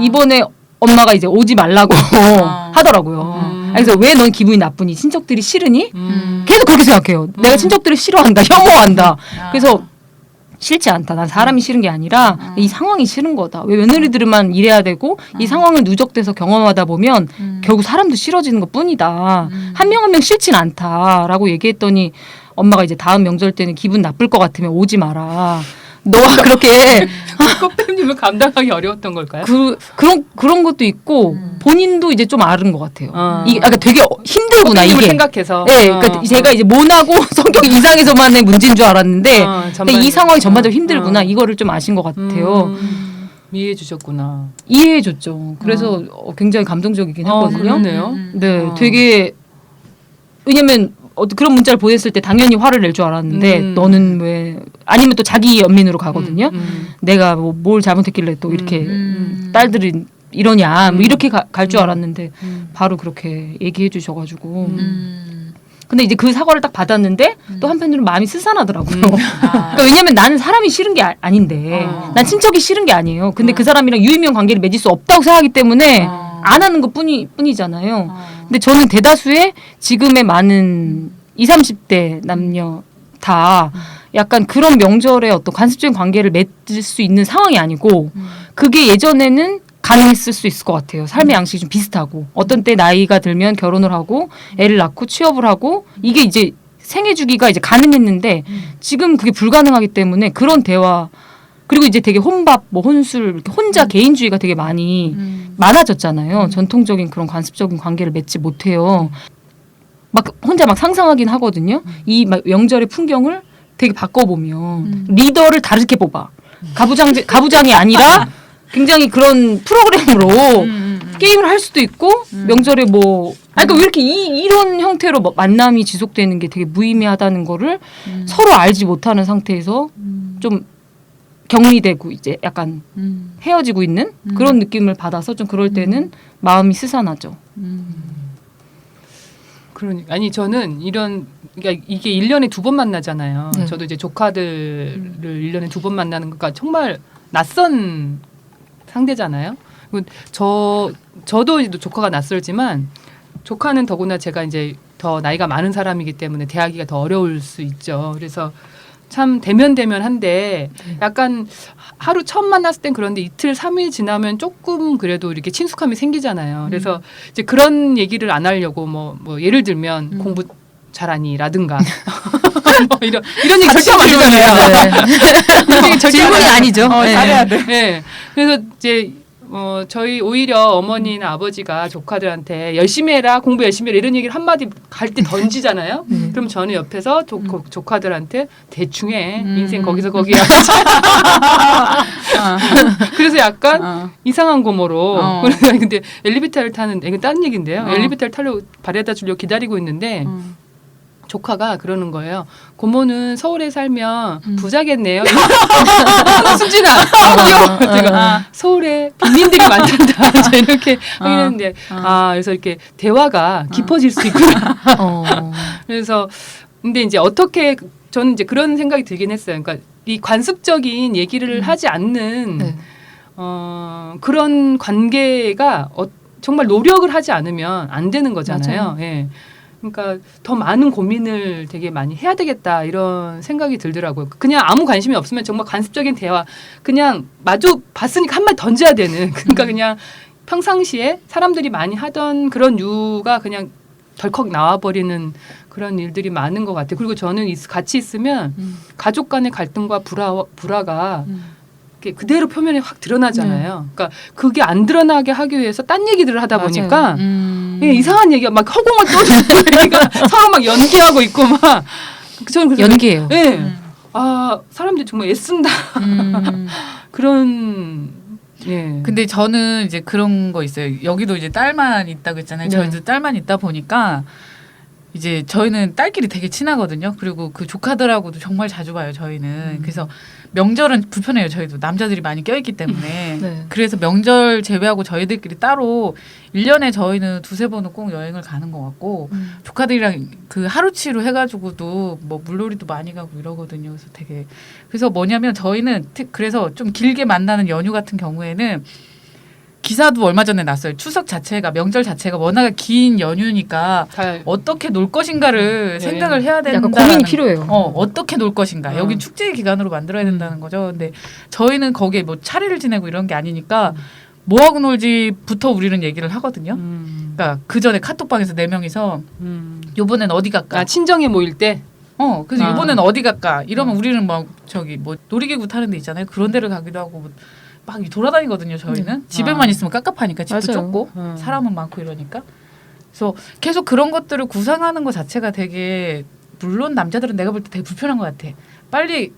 이번에 엄마가 이제 오지 말라고 하더라고요. 그래서 왜 넌 기분이 나쁘니? 친척들이 싫으니? 계속 그렇게 생각해요. 내가 친척들을 싫어한다, 혐오한다. 그래서 싫지 않다. 난 사람이 싫은 게 아니라 이 상황이 싫은 거다. 왜 며느리들만 일해야 되고 이 상황을 누적돼서 경험하다 보면 결국 사람도 싫어지는 것뿐이다. 한 명 한 명 싫진 않다라고 얘기했더니 엄마가 이제 다음 명절 때는 기분 나쁠 것 같으면 오지 마라. 너가 그렇게 껍데님을 감당하기 어려웠던 걸까요? 그런 것도 있고 본인도 이제 좀 아는 것 같아요. 이게 그러니까 되게 힘들구나 이게. 생각해서. 네, 그러니까 제가 이제 모나고 성격 이상해서만의 문제인 줄 알았는데 근데 이 상황이 전반적으로 힘들구나 이거를 좀 아신 것 같아요. 이해해 주셨구나. 이해해 줬죠. 그래서 굉장히 감동적이긴 했거든요. 그렇네요. 네, 되게 왜냐면 그런 문자를 보냈을 때 당연히 화를 낼 줄 알았는데 너는 왜 아니면 또 자기 연민으로 가거든요. 내가 뭐 뭘 잘못했길래 또 이렇게 딸들이 이러냐 뭐 이렇게 갈 줄 알았는데 바로 그렇게 얘기해 주셔가지고 근데 이제 그 사과를 딱 받았는데 또 한편으로는 마음이 스산하더라고요. 그러니까 왜냐면 나는 사람이 싫은 게 아닌데 난 친척이 싫은 게 아니에요. 근데 그 사람이랑 유의미한 관계를 맺을 수 없다고 생각하기 때문에 안 하는 것 뿐이잖아요. 근데 저는 대다수의 지금의 많은 20, 30대 남녀 다 약간 그런 명절에 어떤 관습적인 관계를 맺을 수 있는 상황이 아니고 그게 예전에는 가능했을 수 있을 것 같아요. 삶의 양식이 좀 비슷하고 어떤 때 나이가 들면 결혼을 하고 애를 낳고 취업을 하고 이게 이제 생애 주기가 이제 가능했는데 지금 그게 불가능하기 때문에 그런 대화 그리고 이제 되게 혼밥, 뭐 혼술, 이렇게 혼자 개인주의가 되게 많이 많아졌잖아요. 전통적인 그런 관습적인 관계를 맺지 못해요. 막 혼자 막 상상하긴 하거든요. 이 막 명절의 풍경을 되게 바꿔보면 리더를 다르게 뽑아. 가부장이 아니라 굉장히 그런 프로그램으로 게임을 할 수도 있고 명절에 뭐 그러니까 왜 이렇게 이런 형태로 만남이 지속되는 게 되게 무의미하다는 거를 서로 알지 못하는 상태에서 좀 격리되고 이제 약간 헤어지고 있는 그런 느낌을 받아서 좀 그럴 때는 마음이 스산하죠. 그러니까 아니 저는 그러니까 이게 1년에 2번 만나잖아요. 네. 저도 이제 조카들을 1년에 2번 만나는 거가 정말 낯선 상대잖아요. 저도 이제 조카가 낯설지만 조카는 더구나 제가 이제 더 나이가 많은 사람이기 때문에 대하기가 더 어려울 수 있죠. 그래서 참 대면한데 약간 하루 처음 만났을 땐 그런데 이틀 3일 지나면 조금 그래도 이렇게 친숙함이 생기잖아요. 그래서 이제 그런 얘기를 안 하려고 뭐 예를 들면 공부 잘하니라든가 뭐 이런 얘기 절대 안 하잖아요. 질문이 아니죠. 잘해야 돼. 네. 그래서 이제 저희 오히려 어머니나 아버지가 조카들한테 열심히 해라, 공부 열심히 해라 이런 얘기를 한마디 갈 때 던지잖아요. 그럼 저는 옆에서 조카들한테 대충 해. 인생 거기서 거기야. 그래서 약간 이상한 고모로. 근데 엘리베이터를 타는데 이건 다른 얘기인데요. 엘리베이터를 타려고 바래다 주려고 기다리고 있는데 조카가 그러는 거예요. 고모는 서울에 살면 부자겠네요. 수진아, 제가 서울에 빈민들이 많단다. 이렇게 하는데 그래서 이렇게 대화가 깊어질 수 있구나. 그래서 근데 이제 어떻게 저는 이제 그런 생각이 들긴 했어요. 그러니까 이 관습적인 얘기를 하지 않는 그런 관계가 정말 노력을 하지 않으면 안 되는 거잖아요. 예. 그러니까 더 많은 고민을 되게 많이 해야 되겠다 이런 생각이 들더라고요. 그냥 아무 관심이 없으면 정말 관습적인 대화 그냥 마주 봤으니까 한마디 던져야 되는 그러니까 그냥 평상시에 사람들이 많이 하던 그런 유가 그냥 덜컥 나와버리는 그런 일들이 많은 것 같아요. 그리고 저는 같이 있으면 가족 간의 갈등과 불화가 이렇게 그대로 표면에 확 드러나잖아요. 그러니까 그게 안 드러나게 하기 위해서 딴 얘기들을 하다 맞아요. 보니까 이상한 얘기가 막 허공을 떠들고 얘기가 서로 막 연기하고 있고 막 저는 그래서 연기예요. 네. 아 사람들이 정말 애쓴다 그런 예. 근데 저는 이제 그런 거 있어요. 여기도 이제 딸만 있다고 했잖아요. 네. 저희도 딸만 있다 보니까 이제 저희는 딸끼리 되게 친하거든요. 그리고 그 조카들하고도 정말 자주 봐요. 저희는. 그래서 명절은 불편해요. 저희도 남자들이 많이 껴있기 때문에. 네. 그래서 명절 제외하고 저희들끼리 따로 1년에 저희는 2-3번은 꼭 여행을 가는 것 같고 조카들이랑 그 하루치로 해가지고도 뭐 물놀이도 많이 가고 이러거든요. 그래서 되게 그래서 뭐냐면 저희는 그래서 좀 길게 만나는 연휴 같은 경우에는 기사도 얼마 전에 났어요. 추석 자체가 명절 자체가 워낙 긴 연휴니까 잘 어떻게 놀 것인가를 네. 생각을 해야 된다. 약간 고민이 필요해요. 어떻게 놀 것인가. 여기 축제의 기간으로 만들어야 된다는 거죠. 근데 저희는 거기에 뭐 차례를 지내고 이런 게 아니니까 뭐 하고 놀지부터 우리는 얘기를 하거든요. 그러니까 그 전에 카톡방에서 4명이서 요번엔 어디 갈까? 아 친정에 모일 때 그래서 아. 이번엔 어디 갈까? 이러면 우리는 막 저기 뭐 놀이기구 타는 데 있잖아요. 그런 데를 가기도 하고 뭐 막 돌아다니거든요. 저희는 집에만 있으면 깝깝하니까 집도 맞아요. 좁고 사람은 많고 이러니까. 그래서 계속 그런 것들을 구상하는 것 자체가 되게 물론 남자들은 내가 볼 때 되게 불편한 것 같아. 빨리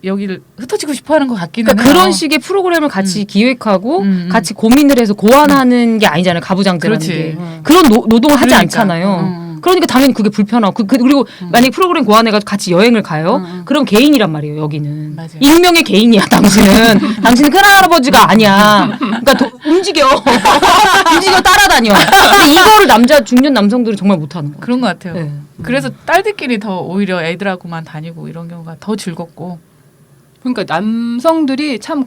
여기를 흩어지고 싶어하는 것 같기는 그러니까 해요. 그런 식의 프로그램을 같이 기획하고 음. 같이 고민을 해서 고안하는 게 아니잖아요. 가부장제라는 그렇지. 게. 그런 노동을 하지 그러니까. 않잖아요. 그러니까 당연히 그게 불편하고 그리고 만약에 프로그램 고안해가지고 같이 여행을 가요. 그럼 개인이란 말이에요. 여기는 맞아요. 익명의 개인이야. 당신은 당신은 큰할아버지가 아니야. 그러니까 움직여 따라다녀. 근데 이거를 중년 남성들은 정말 못하는 거예요. 그런 것 같아요. 네. 그래서 딸들끼리 더 오히려 애들하고만 다니고 이런 경우가 더 즐겁고. 그러니까 남성들이 참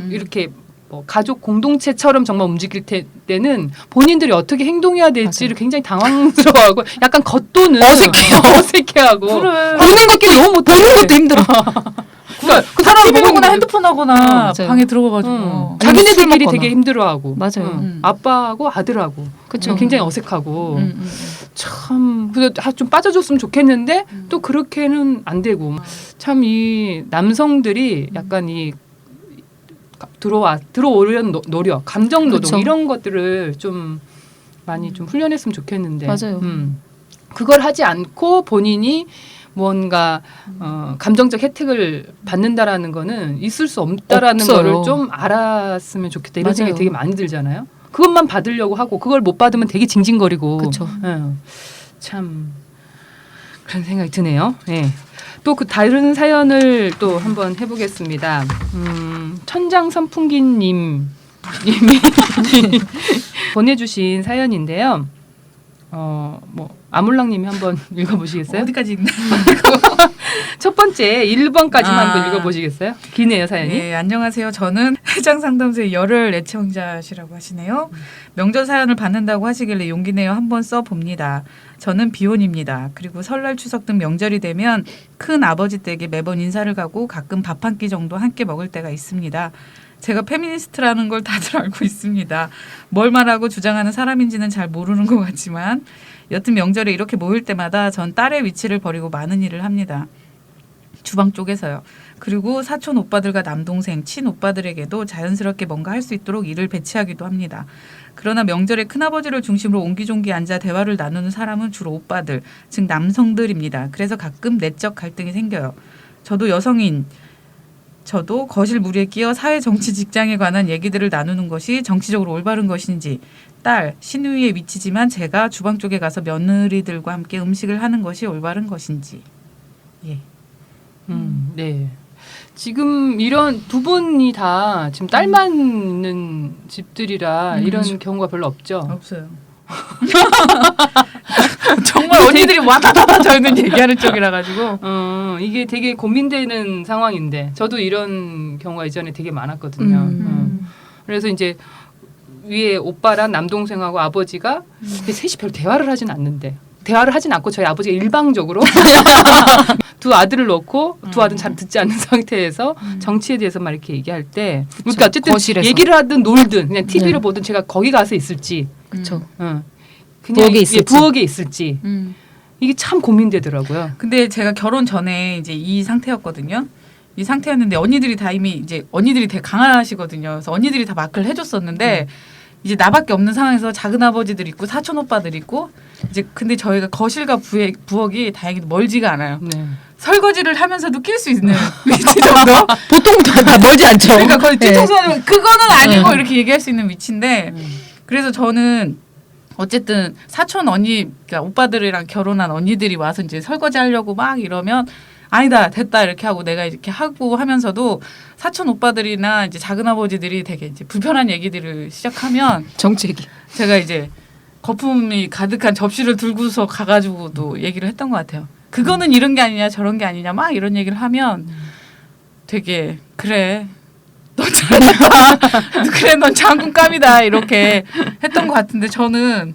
이렇게 뭐 가족 공동체처럼 정말 움직일 때는 본인들이 어떻게 행동해야 될지를 굉장히 당황스러워하고 약간 겉도는 어색해하고 그래. 보는 것도 너무 못하고 보는 것도 힘들어. 그러니까 그 사람 사람 보거나 보는 핸드폰 하거나 맞아요. 방에 들어가가지고. 자기네들끼리 술 먹거나. 되게 힘들어하고 맞아요. 아빠하고 아들하고 그쵸. 굉장히 어색하고 음. 참 그래서 좀 빠져줬으면 좋겠는데 또 그렇게는 안 되고 참 이 남성들이 약간 이 들어오려는 노력, 감정 노동 그쵸. 이런 것들을 좀 많이 좀 훈련했으면 좋겠는데 맞아요. 그걸 하지 않고 본인이 뭔가 감정적 혜택을 받는다라는 거는 있을 수 없다라는 없어요. 거를 좀 알았으면 좋겠다 이런 맞아요. 생각이 되게 많이 들잖아요. 그것만 받으려고 하고 그걸 못 받으면 되게 징징거리고 그쵸. 참 그런 생각이 드네요. 네. 또 그 다른 사연을 또 한번 해보겠습니다. 천장 선풍기님이 보내주신 사연인데요. 뭐 아몰랑님이 한번 읽어보시겠어요? 어디까지 읽나? 첫 번째 1번까지만 한번 아. 읽어보시겠어요? 기네요 사연이. 네, 안녕하세요. 저는 해장 상담소의 열혈 애청자시라고 하시네요. 명절 사연을 받는다고 하시길래 용기 내어 한번 써봅니다. 저는 비혼입니다. 그리고 설날 추석 등 명절이 되면 큰 아버지 댁에 매번 인사를 가고 가끔 밥 한 끼 정도 함께 먹을 때가 있습니다. 제가 페미니스트라는 걸 다들 알고 있습니다. 뭘 말하고 주장하는 사람인지는 잘 모르는 것 같지만 여튼 명절에 이렇게 모일 때마다 전 딸의 위치를 버리고 많은 일을 합니다. 주방 쪽에서요. 그리고 사촌 오빠들과 남동생, 친오빠들에게도 자연스럽게 뭔가 할 수 있도록 일을 배치하기도 합니다. 그러나 명절에 큰아버지를 중심으로 옹기종기 앉아 대화를 나누는 사람은 주로 오빠들, 즉 남성들입니다. 그래서 가끔 내적 갈등이 생겨요. 저도 여성인, 저도 거실 무리에 끼어 사회, 정치, 직장에 관한 얘기들을 나누는 것이 정치적으로 올바른 것인지, 딸, 신우이의 위치지만 제가 주방 쪽에 가서 며느리들과 함께 음식을 하는 것이 올바른 것인지. 예. 네. 지금 이런 두 분이 다 지금 딸만 있는 집들이라 이런 경우가 별로 없죠. 없어요. 정말 언니들이 와다다다 저희는 얘기하는 쪽이라 가지고. 이게 되게 고민되는 상황인데 저도 이런 경우가 이전에 되게 많았거든요. 그래서 이제 위에 오빠랑 남동생하고 아버지가 셋이 별 대화를 하진 않는데 대화를 하진 않고 저희 아버지가 일방적으로 두 아들을 놓고 두 아들은 잘 듣지 않는 상태에서 정치에 대해서만 이렇게 얘기할 때 그러니까 어쨌든 거실에서. 얘기를 하든 놀든 그냥 TV로 보든 제가 거기 가서 있을지 그렇죠. 그냥 부엌에 있을지. 부엌에 있을지 이게 참 고민되더라고요. 근데 제가 결혼 전에 이제 이 상태였거든요. 이 상태였는데 언니들이 다 이미 이제 언니들이 되게 강하시거든요. 그래서 언니들이 다 마크를 해줬었는데 이제 나밖에 없는 상황에서 작은 아버지들 있고 사촌 오빠들 있고 이제 근데 저희가 거실과 부엌이 다행히 멀지가 않아요. 네. 설거지를 하면서도 낄 수 있는 위치 정도. 보통 다 멀지 않죠. 그러니까 거의 네. 뒤통수는 그거는 아니고 이렇게 얘기할 수 있는 위치인데 그래서 저는 어쨌든 사촌 언니 그러니까 오빠들이랑 결혼한 언니들이 와서 이제 설거지 하려고 막 이러면 아니다 됐다 이렇게 하고 내가 이렇게 하고 하면서도 사촌 오빠들이나 이제 작은 아버지들이 되게 이제 불편한 얘기들을 시작하면 정치 얘기. 제가 이제 거품이 가득한 접시를 들고서 가가지고도 얘기를 했던 것 같아요. 그거는 이런 게 아니냐 저런 게 아니냐 막 이런 얘기를 하면 되게 그래 넌 잘했다 그래 넌 장군감이다 이렇게 했던 것 같은데 저는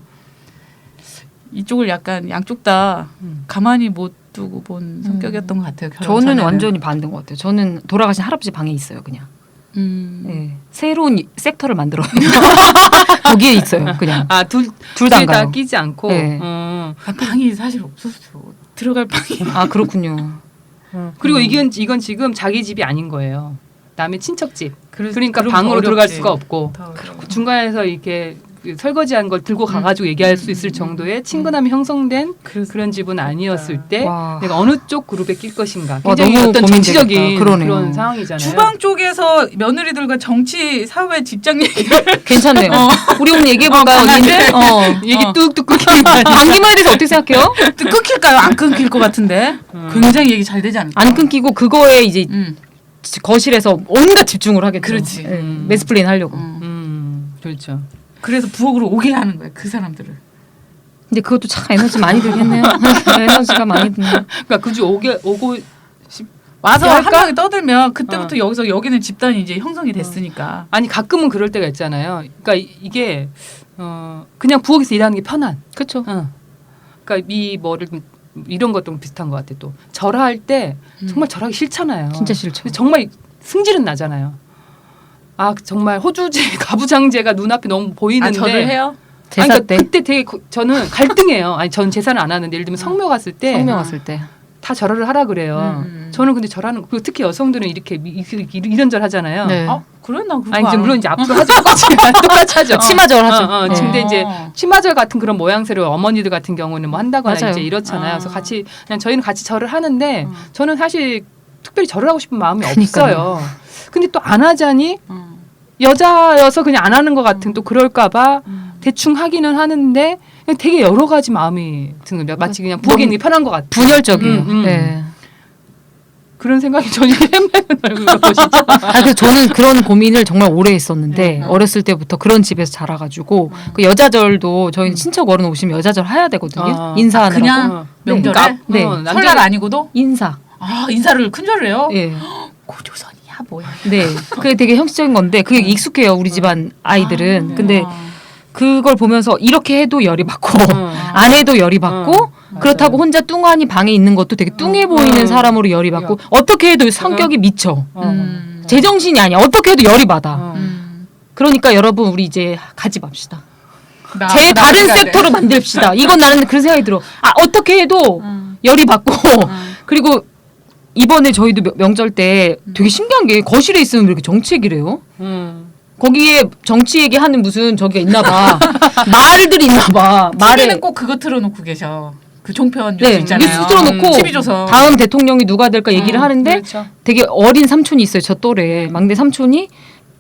이쪽을 약간 양쪽 다 가만히 못 두고 본 성격이었던 것 같아요. 결혼 저는 전에는. 완전히 반대인 것 같아요. 저는 돌아가신 할아버지 방에 있어요, 그냥. 네. 새로운 섹터를 만들어요. 거기에 있어요, 그냥. 둘 둘 다 안 다 가요. 끼지 않고. 네. 아, 방이 사실 없었어요. 들어갈 방이. 아 그렇군요. 그리고 이건 지금 자기 집이 아닌 거예요. 남의 친척집. 그러니까 그럼 방으로 어렵지. 들어갈 수가 없고 더 어려워. 중간에서 이렇게 설거지한 걸 들고 가가지고 얘기할 수 있을 정도의 친근함이 형성된 그런 집은 아니었을 때 와. 내가 어느 쪽 그룹에 낄 것인가 와, 굉장히 너무 어떤 고민되겠다. 정치적인 그러네요. 그런 상황이잖아요. 주방 쪽에서 며느리들과 정치, 사회, 직장 얘기를 괜찮네요. 우리 오늘 얘기해볼까요, 언니들? 얘기 어. 뚝뚝 끊기는 방기말에 대해서 어떻게 생각해요? 끊길까요? 안 끊길 것 같은데. 굉장히 얘기 잘 되지 않을까? 안 끊기고 그거에 이제 음. 거실에서 온갖 집중을 하겠죠. 그렇지. 네, 매스플레인 하려고. 그렇죠. 그래서 부엌으로 오게 하는 거예요. 그 사람들을. 근데 그것도 참 에너지 많이 들겠네요. 에너지가 많이 드네요. 그러니까 그주 오고 와서 한 할까? 명이 떠들면 그때부터 여기서 여기는 집단이 이제 형성이 됐으니까. 아니 가끔은 그럴 때가 있잖아요. 그러니까 이게 그냥 부엌에서 일하는 게 편한. 그렇죠. 그러니까 이 뭐를 이런 것도 비슷한 것 같아. 또 절하할 때 정말 절하기 싫잖아요. 진짜 싫죠. 근데 정말 승질은 나잖아요. 아 정말 호주제 가부장제가 눈앞에 너무 보이는데. 절을 해요? 제사 아니, 그러니까 때 그때 되게 저는 갈등해요. 아니 저는 제사는 안 하는데 예를 들면 성묘 갔을 때 성명 왔을 때. 다 절하를 하라 그래요. 저는 근데 절하는 그리고 특히 여성들은 이렇게 이런 절 하잖아요. 네. 그래 나 그거 아니 이제 안 물론 이제 앞으로 하죠. 똑같이 하죠. 치마절 하죠. 네. 근데 이제 치마절 같은 그런 모양새로 어머니들 같은 경우는 뭐 한다거나 맞아요. 이제 이렇잖아요. 아. 그래서 같이 그냥 저희는 같이 절을 하는데 저는 사실 특별히 절을 하고 싶은 마음이 그러니까요. 없어요. 근데 또 안 하자니 여자여서 그냥 안 하는 것 같은 또 그럴까봐 대충 하기는 하는데 그냥 되게 여러 가지 마음이 드는 거예요. 마치 그냥 부엌에 있는 게 편한 것 같아. 분열적이에요. 네. 그런 생각이 전혀 헤매는 얼굴을 보시죠. 그래서 저는 그런 고민을 정말 오래 했었는데 어렸을 때부터 그런 집에서 자라가지고 그 여자절도 저희는 친척 어른 오시면 여자절 해야 되거든요. 인사하느라고. 그냥 명절에 네. 설날 아니고도 인사. 아 인사를 큰절을 해요? 예. 고조선이야 뭐야? 네. 그게 되게 형식적인 건데 그게 익숙해요. 우리 집안 아이들은. 근데 그걸 보면서 이렇게 해도 열이 받고 안 해도 열이 받고 그렇다고 혼자 뚱하니 방에 있는 것도 되게 뚱해 보이는 사람으로 열이 받고 어떻게 해도 성격이 미쳐. 제정신이 아니야. 어떻게 해도 열이 받아. 그러니까 여러분 우리 이제 가지 맙시다. 제 다른 섹터로 만듭시다. 이건 나는 그런 생각이 들어. 아 어떻게 해도 열이 받고 그리고 이번에 저희도 명절 때 되게 신기한 게 거실에 있으면 왜 이렇게 정치 얘기를 해요? 거기에 정치 얘기하는 무슨 저기가 있나 봐. 말들이 있나 봐. TV는 꼭 그거 틀어놓고 계셔. 그 종편 뉴스 네, 있잖아요. 뉴스 틀어놓고 TV조선. 다음 대통령이 누가 될까 얘기를 하는데 그렇죠. 되게 어린 삼촌이 있어요. 저 또래 막내 삼촌이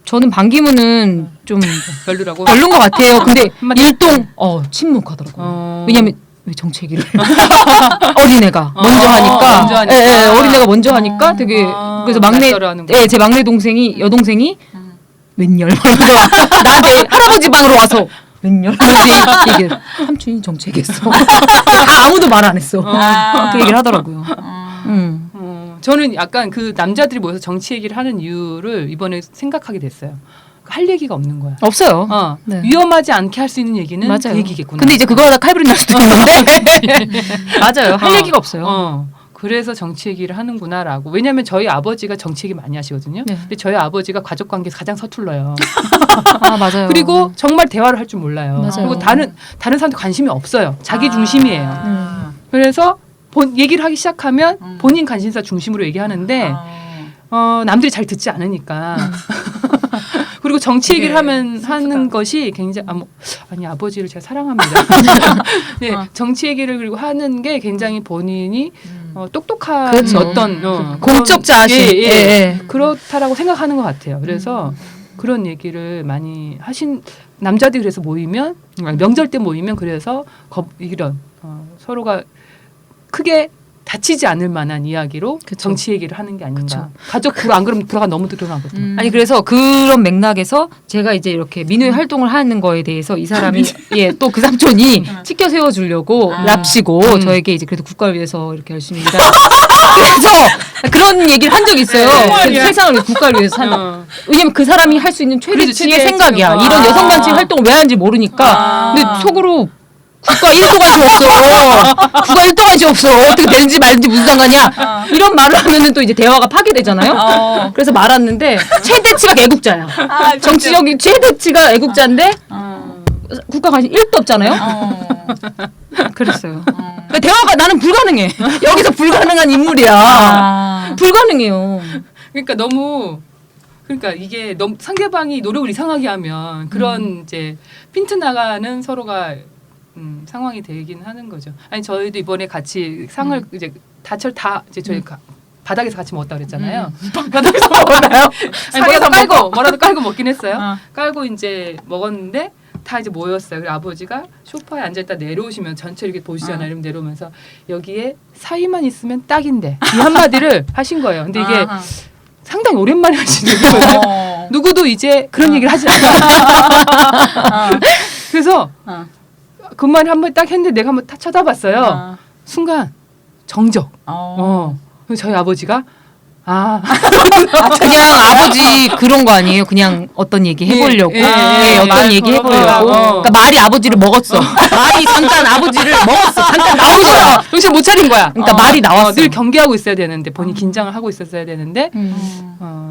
저는 반기문은 좀 별로라고. 별론 것 같아요. 근데 한마디 일동 침묵하더라고요. 왜냐면 왜 정치 얘기를 어린애가 먼저 먼저 하니까, 하니까. 예, 예, 어린애가 먼저 하니까 되게 그래서 막내 낯설어 하는구나. 예, 제 막내 동생이 여동생이 웬열 나한테 할아버지 방으로 와서 웬열 얘기 삼촌이 정치 얘기했어. 아무도 말 안 했어. 그 얘기를 하더라고요. 저는 약간 그 남자들이 모여서 정치 얘기를 하는 이유를 이번에 생각하게 됐어요. 할 얘기가 없는 거야. 없어요. 네. 위험하지 않게 할 수 있는 얘기는 맞아요. 그 얘기겠구나. 근데 이제 그거 하다 칼부림 날 수도 있는데 맞아요. 할 얘기가 없어요. 그래서 정치 얘기를 하는구나라고. 왜냐하면 저희 아버지가 정치 얘기 많이 하시거든요. 네. 근데 저희 아버지가 가족 관계에서 가장 서툴러요. 아 맞아요. 그리고 정말 대화를 할 줄 몰라요. 맞아요. 그리고 다른 사람한테 관심이 없어요. 자기 중심이에요. 그래서 얘기를 하기 시작하면 본인 관심사 중심으로 얘기하는데 남들이 잘 듣지 않으니까. 그리고 정치 얘기를 하는 것이 굉장히 아니 아버지를 제가 사랑합니다. 네, 정치 얘기를 그리고 하는 게 굉장히 본인이 똑똑한 그렇죠. 어떤 공적 자신 예. 그렇다라고 생각하는 것 같아요. 그래서 그런 얘기를 많이 하신 남자들이 그래서 모이면 명절 때 모이면 그래서 이런 서로가 크게 다치지 않을 만한 이야기로 그쵸. 정치 얘기를 하는 게 아닌가. 그쵸. 가족 불화 안 그러면 불화가 너무 드러나거든요. 아니 그래서 그런 맥락에서 제가 이제 이렇게 민우의 활동을 하는 거에 대해서 이 사람이 또 그 삼촌이 치켜 세워주려고 랍시고 저에게 이제 그래도 국가를 위해서 이렇게 열심히 일하 그래서 그런 얘기를 한 적이 있어요. 그래서 세상을 위해 국가를 위해서 산다. 왜냐면 그 사람이 할 수 있는 최대치의 생각이야. 이런 여성단체 활동을 왜 하는지 모르니까. 근데 속으로 국가 1도 관심 없어. 국가 1도 관심 없어. 어떻게 되는지 말든지 무슨 상관이야. 이런 말을 하면은 또 이제 대화가 파괴되잖아요. 그래서 말았는데 최대치가 애국자야. 정치적인 최대치가 애국자인데 국가 관심 1도 없잖아요. 그랬어요. 그러니까 대화가 나는 불가능해. 여기서 불가능한 인물이야. 불가능해요. 그러니까 그러니까 이게 너무 상대방이 노력을 이상하게 하면 그런 이제 핀트 나가는 서로가 상황이 되긴 하는 거죠. 아니 저희도 이번에 같이 상을 이제 다 이제 저희 바닥에서 같이 먹었다 그랬잖아요. 바닥에서 먹었나요? 아니 뭐라도 깔고 먹긴 했어요. 깔고 이제 먹었는데 다 이제 모였어요. 그리고 아버지가 소파에 앉아있다 내려오시면 전체 이렇게 보시잖아요. 이러면 내려오면서 여기에 사위만 있으면 딱인데 이 한마디를 하신 거예요. 근데 이게 상당히 오랜만에 하시는 거예요. 누구도 이제 그런 얘기를 하지 않아요. 그래서 그 말 한 번 딱 했는데 내가 한번 딱 쳐다봤어요. 순간 정적. 그래서 저희 아버지가 그냥 아버지 그런 거 아니에요? 그냥 어떤 얘기 해보려고. 어떤 얘기 해보려고. 그러니까 말이 아버지를 먹었어. 말이 잠깐 아버지를 먹었어. 잠깐 나오잖아. 정신 못 차린 거야. 그러니까 말이 나왔어. 늘 경계하고 있어야 되는데 본인 긴장을 하고 있었어야 되는데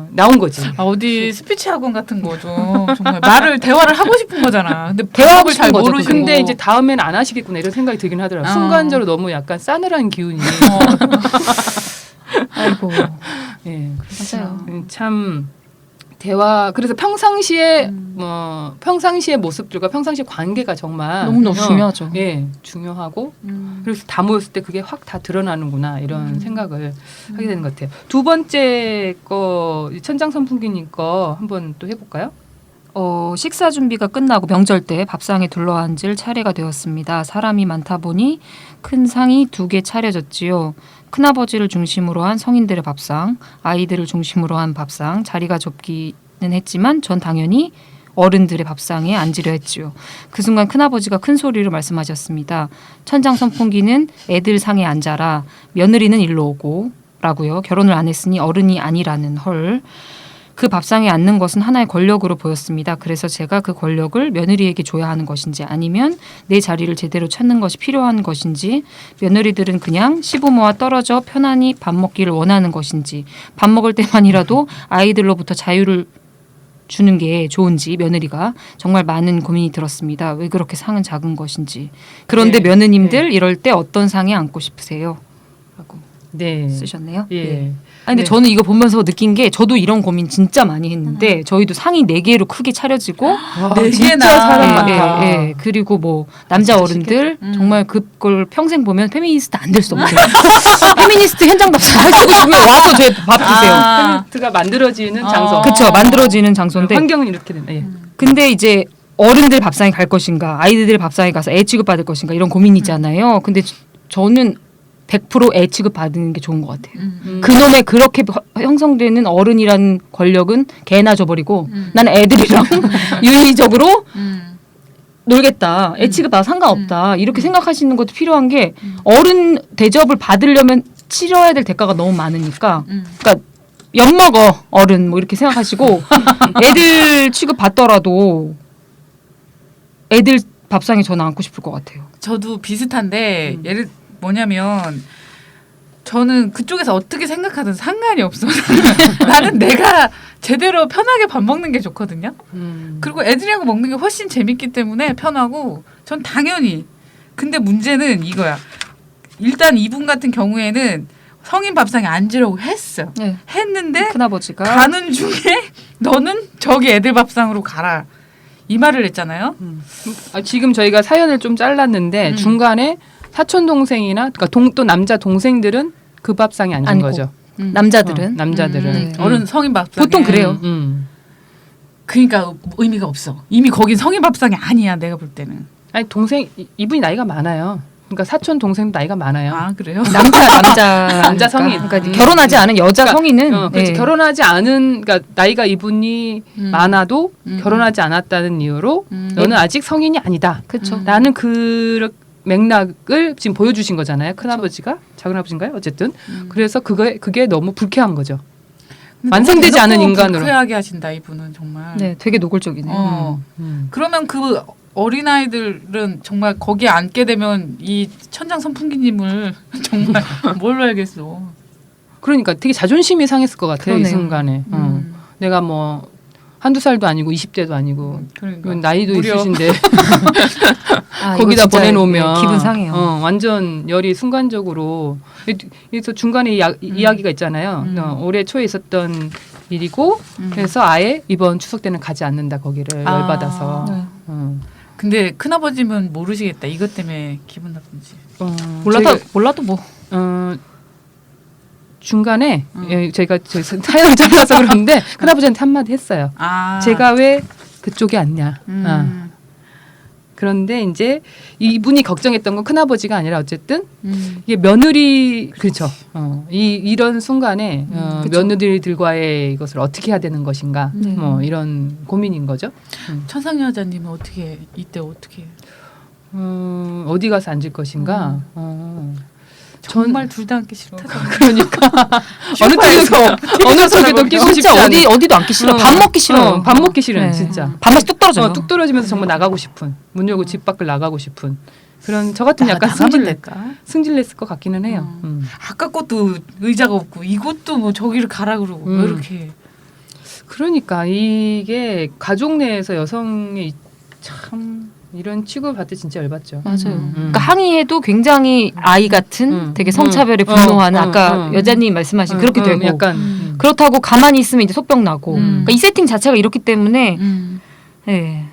나온 거지. 어디 스피치 학원 같은 거죠. 정말 대화를 하고 싶은 거잖아. 근데 대화하고 방법을 잘 싶은 거죠, 모르시고. 근데 이제 다음에는 안 하시겠구나 이런 생각이 들긴 하더라고요. 순간적으로 너무 약간 싸늘한 기운이. 아이고. 예. 맞아요. 참 그래서 평상시의 평상시의 모습들과 평상시 관계가 정말 너무너무 중요하죠. 예, 중요하고 그래서 다 모였을 때 그게 확 다 드러나는구나 이런 생각을 하게 되는 것 같아요. 두 번째 거 천장 선풍기님 거 한번 또 해볼까요? 식사 준비가 끝나고 명절 때 밥상에 둘러앉을 차례가 되었습니다. 사람이 많다 보니 큰 상이 2개 차려졌지요. 큰아버지를 중심으로 한 성인들의 밥상, 아이들을 중심으로 한 밥상, 자리가 좁기는 했지만 전 당연히 어른들의 밥상에 앉으려 했지요. 그 순간 큰아버지가 큰 소리로 말씀하셨습니다. 천장 선풍기는 애들 상에 앉아라. 며느리는 일로 오고 라고요. 결혼을 안 했으니 어른이 아니라는 헐. 그 밥상에 앉는 것은 하나의 권력으로 보였습니다. 그래서 제가 그 권력을 며느리에게 줘야 하는 것인지 아니면 내 자리를 제대로 찾는 것이 필요한 것인지 며느리들은 그냥 시부모와 떨어져 편안히 밥 먹기를 원하는 것인지 밥 먹을 때만이라도 아이들로부터 자유를 주는 게 좋은지 며느리가 정말 많은 고민이 들었습니다. 왜 그렇게 상은 작은 것인지. 그런데 며느님들 이럴 때 어떤 상에 앉고 싶으세요? 라고 쓰셨네요. 예. 네. 아니 근데 저는 이거 보면서 느낀 게 저도 이런 고민 진짜 많이 했는데 저희도 상이 4개로 크게 차려지고 진짜 사람 많다. 예. 그리고 뭐 남자 어른들 정말 그걸 평생 보면 페미니스트 안 될 수 없어요. 페미니스트 현장 밥상 하시고 싶으면 와서 제 밥 드세요. 페미니스트가 만들어지는 장소. 그렇죠. 만들어지는 장소인데 환경은 이렇게 된다. 예. 근데 이제 어른들 밥상에 갈 것인가 아이들 밥상에 가서 애 취급받을 것인가 이런 고민이잖아요. 근데 저는 100% 애 취급 받는 게 좋은 것 같아요. 그놈의 그렇게 형성되는 어른이라는 권력은 개나 줘버리고 나는 애들이랑 윤리적으로 놀겠다. 애 취급 받아 상관없다. 이렇게 생각하시는 것도 필요한 게 어른 대접을 받으려면 치러야 될 대가가 너무 많으니까 그러니까 엿먹어 어른 뭐 이렇게 생각하시고 애들 취급 받더라도 애들 밥상에 저는 앉고 싶을 것 같아요. 저도 비슷한데 예를 뭐냐면 저는 그쪽에서 어떻게 생각하든 상관이 없어. 나는 내가 제대로 편하게 밥 먹는 게 좋거든요. 그리고 애들이랑 먹는 게 훨씬 재밌기 때문에 편하고 전 당연히. 근데 문제는 이거야. 일단 이분 같은 경우에는 성인 밥상에 앉으려고 했어. 네. 했는데 큰아버지가 가는 중에 너는 저기 애들 밥상으로 가라. 이 말을 했잖아요. 지금 저희가 사연을 좀 잘랐는데 중간에 사촌 동생이나 그러니까 또 남자 동생들은 그 밥상에 앉은 아니고. 거죠. 남자들은 남자들은 어른 성인 밥상에 보통 그래요. 그러니까 의미가 없어. 이미 거긴 성인 밥상이 아니야. 내가 볼 때는. 아니 동생 이분이 나이가 많아요. 그러니까 사촌 동생 나이가 많아요. 아 그래요? 남자 성인. 그러니까 결혼하지 않은 여자 그러니까, 성인은 그렇지. 예. 결혼하지 않은 그러니까 나이가 이분이 많아도 결혼하지 않았다는 이유로 너는 아직 성인이 아니다. 그렇죠. 라는 그 맥락을 지금 보여주신 거잖아요. 큰아버지가 작은아버지인가요? 어쨌든 그래서 그게 너무 불쾌한 거죠. 완성되지 않은 인간으로. 불쾌하게 하신다 이분은 정말. 네, 되게 노골적이네요. 그러면 그 어린 아이들은 정말 거기에 앉게 되면 이 천장 선풍기님을 정말 뭘로 알겠어. 그러니까 되게 자존심이 상했을 것 같아요. 이 그러네요. 순간에. 내가 뭐 한두 살도 아니고 20대도 아니고 그러니까. 나이도 무려. 있으신데 아, 거기다 이거 진짜, 보내놓으면 네, 기분 상해요. 완전 열이 순간적으로. 그래서 중간에 이야기가 있잖아요. 올해 초에 있었던 일이고 그래서 아예 이번 추석 때는 가지 않는다 거기를 열받아서. 네. 근데 큰아버지는 모르시겠다. 이것 때문에 기분 나쁜지. 몰라도 뭐 중간에 저희가 사연을 잘라서 그러는데 큰아버지한테 한마디 했어요. 제가 왜 그쪽에 앉냐. 그런데 이제 이분이 걱정했던 건 큰아버지가 아니라 어쨌든 이게 며느리 그렇죠. 이런 순간에 며느리들과의 이것을 어떻게 해야 되는 것인가 뭐 이런 고민인 거죠. 천상여자님은 어떻게 이때 어떻게 어디 가서 앉을 것인가. 정말 둘 다 앉기 싫다. 그러니까 어느 쪽에도 끼고 싶지 진짜 않은. 어디도 앉기 싫어. 밥 먹기 싫어. 밥 먹기 싫은 네. 진짜. 밥맛이 뚝 떨어져요. 뚝 떨어지면서 정말 나가고 싶은 문 열고 집 밖을 나가고 싶은 그런 저 같은 약간 나가면 될까? 승질냈을 것 같기는 해요. 아까 것도 의자가 없고 이것도 뭐 저기를 가라 그러고 왜 이렇게 그러니까 이게 가족 내에서 여성의 참 이런 취급을 받을 때 진짜 열받죠. 맞아요. 그러니까 항의해도 굉장히 아이 같은 되게 성차별에 분노하는 아까 여자님 말씀하신 그렇게 되고 약간 그렇다고 가만히 있으면 이제 속병 나고 그러니까 이 세팅 자체가 이렇기 때문에 네.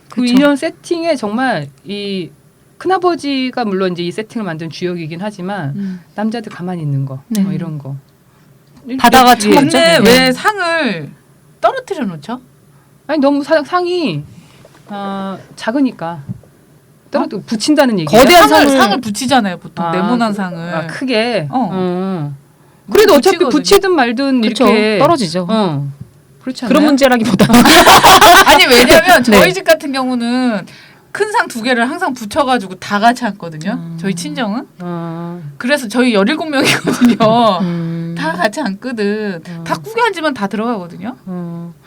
그 이런 세팅에 정말 이 큰아버지가 물론 이제 이 세팅을 만든 주역이긴 하지만 남자들 가만히 있는 거 네. 뭐 이런 거 바다가 예. 참 근데 네. 왜 상을 떨어뜨려 놓죠? 아니 너무 상이 작으니까 붙인다는 얘기예요. 거대한 상을 붙이잖아요 보통 아, 네모난 상을 크게. 어. 그래도 어차피 붙이거든요. 붙이든 말든 그쵸. 이렇게 떨어지죠. 그렇지 않나요? 그런 문제라기보다 아니 왜냐면 저희 네. 집 같은 경우는 큰 상 두 개를 항상 붙여가지고 다 같이 앉거든요. 저희 친정은. 그래서 저희 17명이거든요. 다 같이 앉거든. 다 꾸겨 앉으면 다 들어가거든요.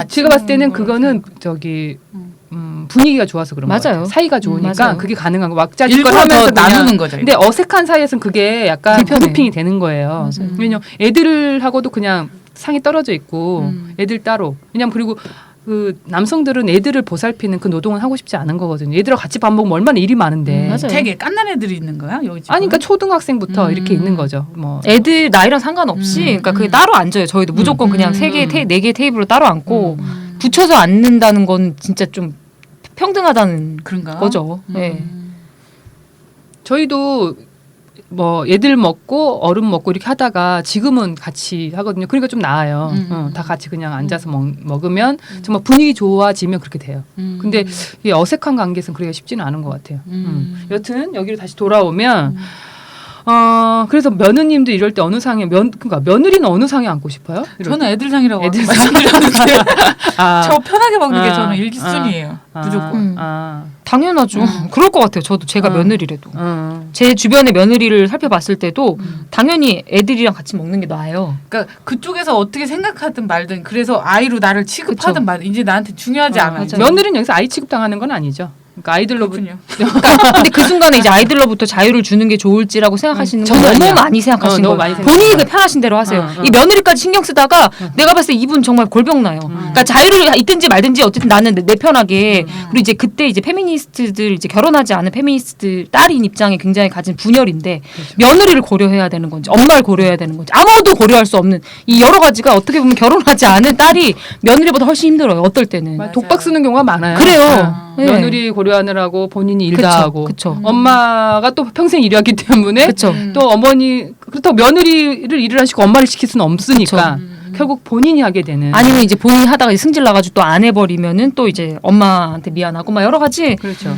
제가 봤을 때는 그거는 저기 분위기가 좋아서 그런 맞아요. 거예요. 사이가 좋으니까 맞아요. 그게 가능한 거. 왁자지껄 일부러 하면서 더 나누는 거죠. 근데 어색한 사이에서는 그게 약간 불편해. 그룹핑이 되는 거예요. 맞아요. 왜냐면 애들하고도 그냥 상이 떨어져 있고 애들 따로. 왜냐면 그리고 그 남성들은 애들을 보살피는 그 노동은 하고 싶지 않은 거거든요. 애들하고 같이 밥 먹으면 얼마나 일이 많은데. 맞아요. 되게 깐난 애들이 있는 거야 여기 집. 아니 그러니까 초등학생부터 이렇게 있는 거죠. 뭐 애들 나이랑 상관없이 그러니까 그게 따로 앉아요. 저희도 무조건 그냥 세 개, 네 개 테이블로 따로 앉고 붙여서 앉는다는 건 진짜 좀 평등하다는 그런가? 거죠. 네. 저희도 뭐 애들 먹고 어른 먹고 이렇게 하다가 지금은 같이 하거든요. 그러니까 좀 나아요. 다 같이 그냥 앉아서 먹으면 정말 분위기 좋아지면 그렇게 돼요. 근데 이 어색한 관계에서는 그러기가 쉽지는 않은 것 같아요. 여튼 여기로 다시 돌아오면 그래서 며느님도 이럴 때 어느 상에 그러니까 며느리는 어느 상에 앉고 싶어요? 이럴 저는 애들상이라고 애들상. 말씀드렸는데 아. 저 편하게 먹는 게 아. 저는 일기순이에요. 무조건. 당연하죠. 그럴 것 같아요. 저도 제가 며느리라도. 음. 제 주변의 며느리를 살펴봤을 때도 당연히 애들이랑 같이 먹는 게 나아요. 그러니까 그쪽에서 어떻게 생각하든 말든 그래서 아이로 나를 취급하든 그쵸. 말든 이제 나한테 중요하지 않아요. 맞아요. 며느리는 여기서 아이 취급당하는 건 아니죠. 그러니까 아이들로부터 그렇군요. 그러니까 근데 그 순간에 이제 아이들로부터 자유를 주는 게 좋을지라고 생각하시는 건 저는 너무 아니야. 많이 생각하시는 너무 거예요. 많이 본인이 생각해요. 그 편하신 대로 하세요. 어. 이 며느리까지 신경 쓰다가 내가 봤을 때 이분 정말 골병 나요. 그러니까 자유를 있든지 말든지 어쨌든 나는 내 편하게. 그리고 이제 그때 이제 페미니스트들 이제 결혼하지 않은 페미니스트 딸인 입장에 굉장히 가진 분열인데 며느리를 고려해야 되는 건지 엄마를 고려해야 되는 건지 아무도 고려할 수 없는 이 여러 가지가 어떻게 보면 결혼하지 않은 딸이 며느리보다 훨씬 힘들어요. 어떨 때는. 맞아요. 독박 쓰는 경우가 많아요. 그래요. 네. 며느리 고려하느라고 본인이 일 그쵸, 다 하고 그쵸. 엄마가 또 평생 일하기 때문에 그렇죠. 또 어머니 그렇다고 며느리를 일을 하시고 엄마를 시킬 수는 없으니까 결국 본인이 하게 되는 아니면 이제 본인이 하다가 이제 승질 나가지고 또 안 해버리면은 또 이제 엄마한테 미안하고 막 여러 가지. 그렇죠.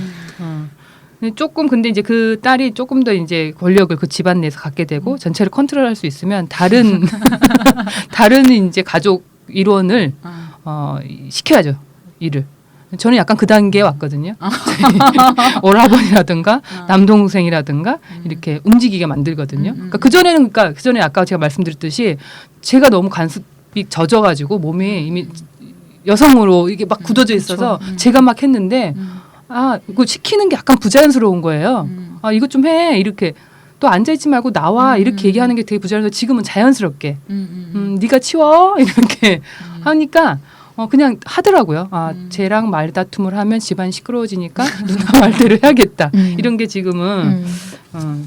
근데 조금 근데 이제 그 딸이 조금 더 이제 권력을 그 집안 내에서 갖게 되고 전체를 컨트롤할 수 있으면 다른 다른 이제 가족 일원을 시켜야죠 일을. 저는 약간 그 단계에 왔거든요. 오라버니라든가 남동생이라든가 이렇게 움직이게 만들거든요. 그러니까 그 전에 아까 제가 말씀드렸듯이 제가 너무 간섭이 젖어가지고 몸이 이미 여성으로 이게 막 굳어져 있어서 제가 막 했는데 이거 시키는 게 약간 부자연스러운 거예요. 이것 좀 해 이렇게 또 앉아있지 말고 나와 이렇게 얘기하는 게 되게 부자연스러워. 지금은 자연스럽게 네가 치워 이렇게 하니까 그냥 하더라고요. 쟤랑 말다툼을 하면 집안 시끄러워지니까 누나 말대로 해야겠다. 이런 게 지금은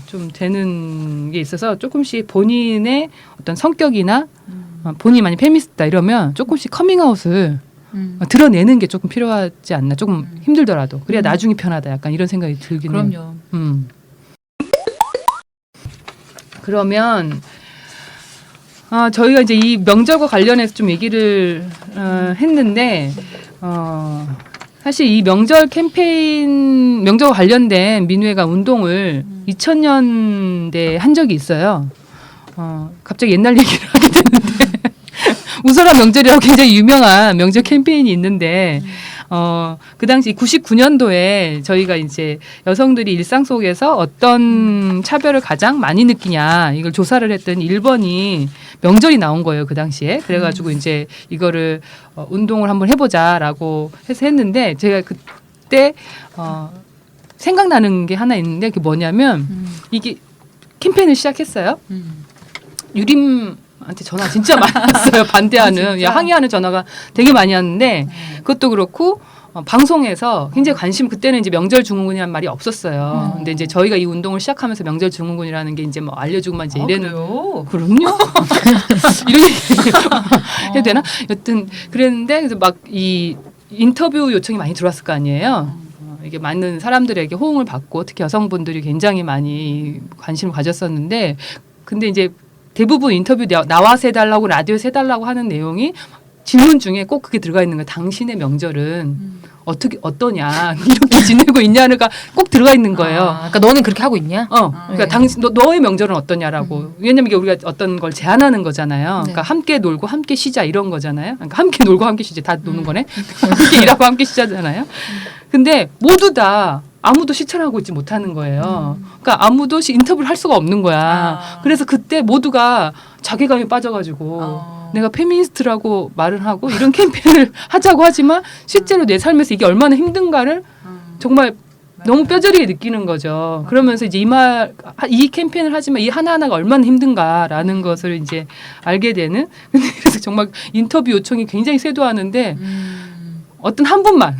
좀 되는 게 있어서 조금씩 본인의 어떤 성격이나 본인이 많이 페미니스트다 이러면 조금씩 커밍아웃을 드러내는 게 조금 필요하지 않나. 조금 힘들더라도. 그래야 나중에 편하다. 약간 이런 생각이 들긴 해요. 그럼요. 그러면 저희가 이제 이 명절과 관련해서 좀 얘기를 했는데 사실 이 명절 캠페인 명절과 관련된 민우회가 운동을 2000년대에 한 적이 있어요. 갑자기 옛날 얘기를 하게 됐는데 웃어라 명절이라고 굉장히 유명한 명절 캠페인이 있는데 그 당시 99년도에 저희가 이제 여성들이 일상 속에서 어떤 차별을 가장 많이 느끼냐 이걸 조사를 했더니 1번이 명절이 나온 거예요. 그 당시에. 그래가지고 이제 이거를 운동을 한번 해보자라고 해서 했는데 제가 그때 생각나는 게 하나 있는데 그게 뭐냐면 이게 캠페인을 시작했어요. 유림한테 전화 진짜 많이 왔어요. 반대하는, 항의하는 전화가 되게 많이 왔는데 그것도 그렇고 방송에서 굉장히 관심 그때는 이제 명절 증후군이라는 말이 없었어요. 근데 이제 저희가 이 운동을 시작하면서 명절 증후군이라는 게 이제 뭐 알려주고만 이제 이래는 그럼요. 이런 얘기 해도 되나? 여튼 그랬는데 그래서 막 이 인터뷰 요청이 많이 들어왔을 거 아니에요. 이게 많은 사람들에게 호응을 받고 특히 여성분들이 굉장히 많이 관심을 가졌었는데 근데 이제 대부분 인터뷰 나와서 해달라고 라디오에서 해달라고 하는 내용이 질문 중에 꼭 그게 들어가 있는 거예요. 당신의 명절은 어떠냐 이렇게 지내고 있냐가 꼭 들어가 있는 거예요. 그러니까 너는 그렇게 하고 있냐? 그러니까 당신 너의 명절은 어떠냐라고. 왜냐면 이게 우리가 어떤 걸 제안하는 거잖아요. 그러니까 함께 놀고 함께 쉬자 이런 거잖아요. 그러니까 함께 놀고 함께 쉬자 다 노는 거네. 함께 일하고 함께 쉬자잖아요. 근데 모두 다 아무도 실천하고 있지 못하는 거예요. 그러니까 아무도 인터뷰를 할 수가 없는 거야. 그래서 그때 모두가 자괴감에 빠져가지고 내가 페미니스트라고 말을 하고 이런 캠페인을 하자고 하지만 실제로 내 삶에서 이게 얼마나 힘든가를 정말 너무 뼈저리게 느끼는 거죠. 그러면서 이제 이 캠페인을 하지만 이 하나하나가 얼마나 힘든가라는 것을 이제 알게 되는. 근데 그래서 정말 인터뷰 요청이 굉장히 쇄도하는데 어떤 한 분만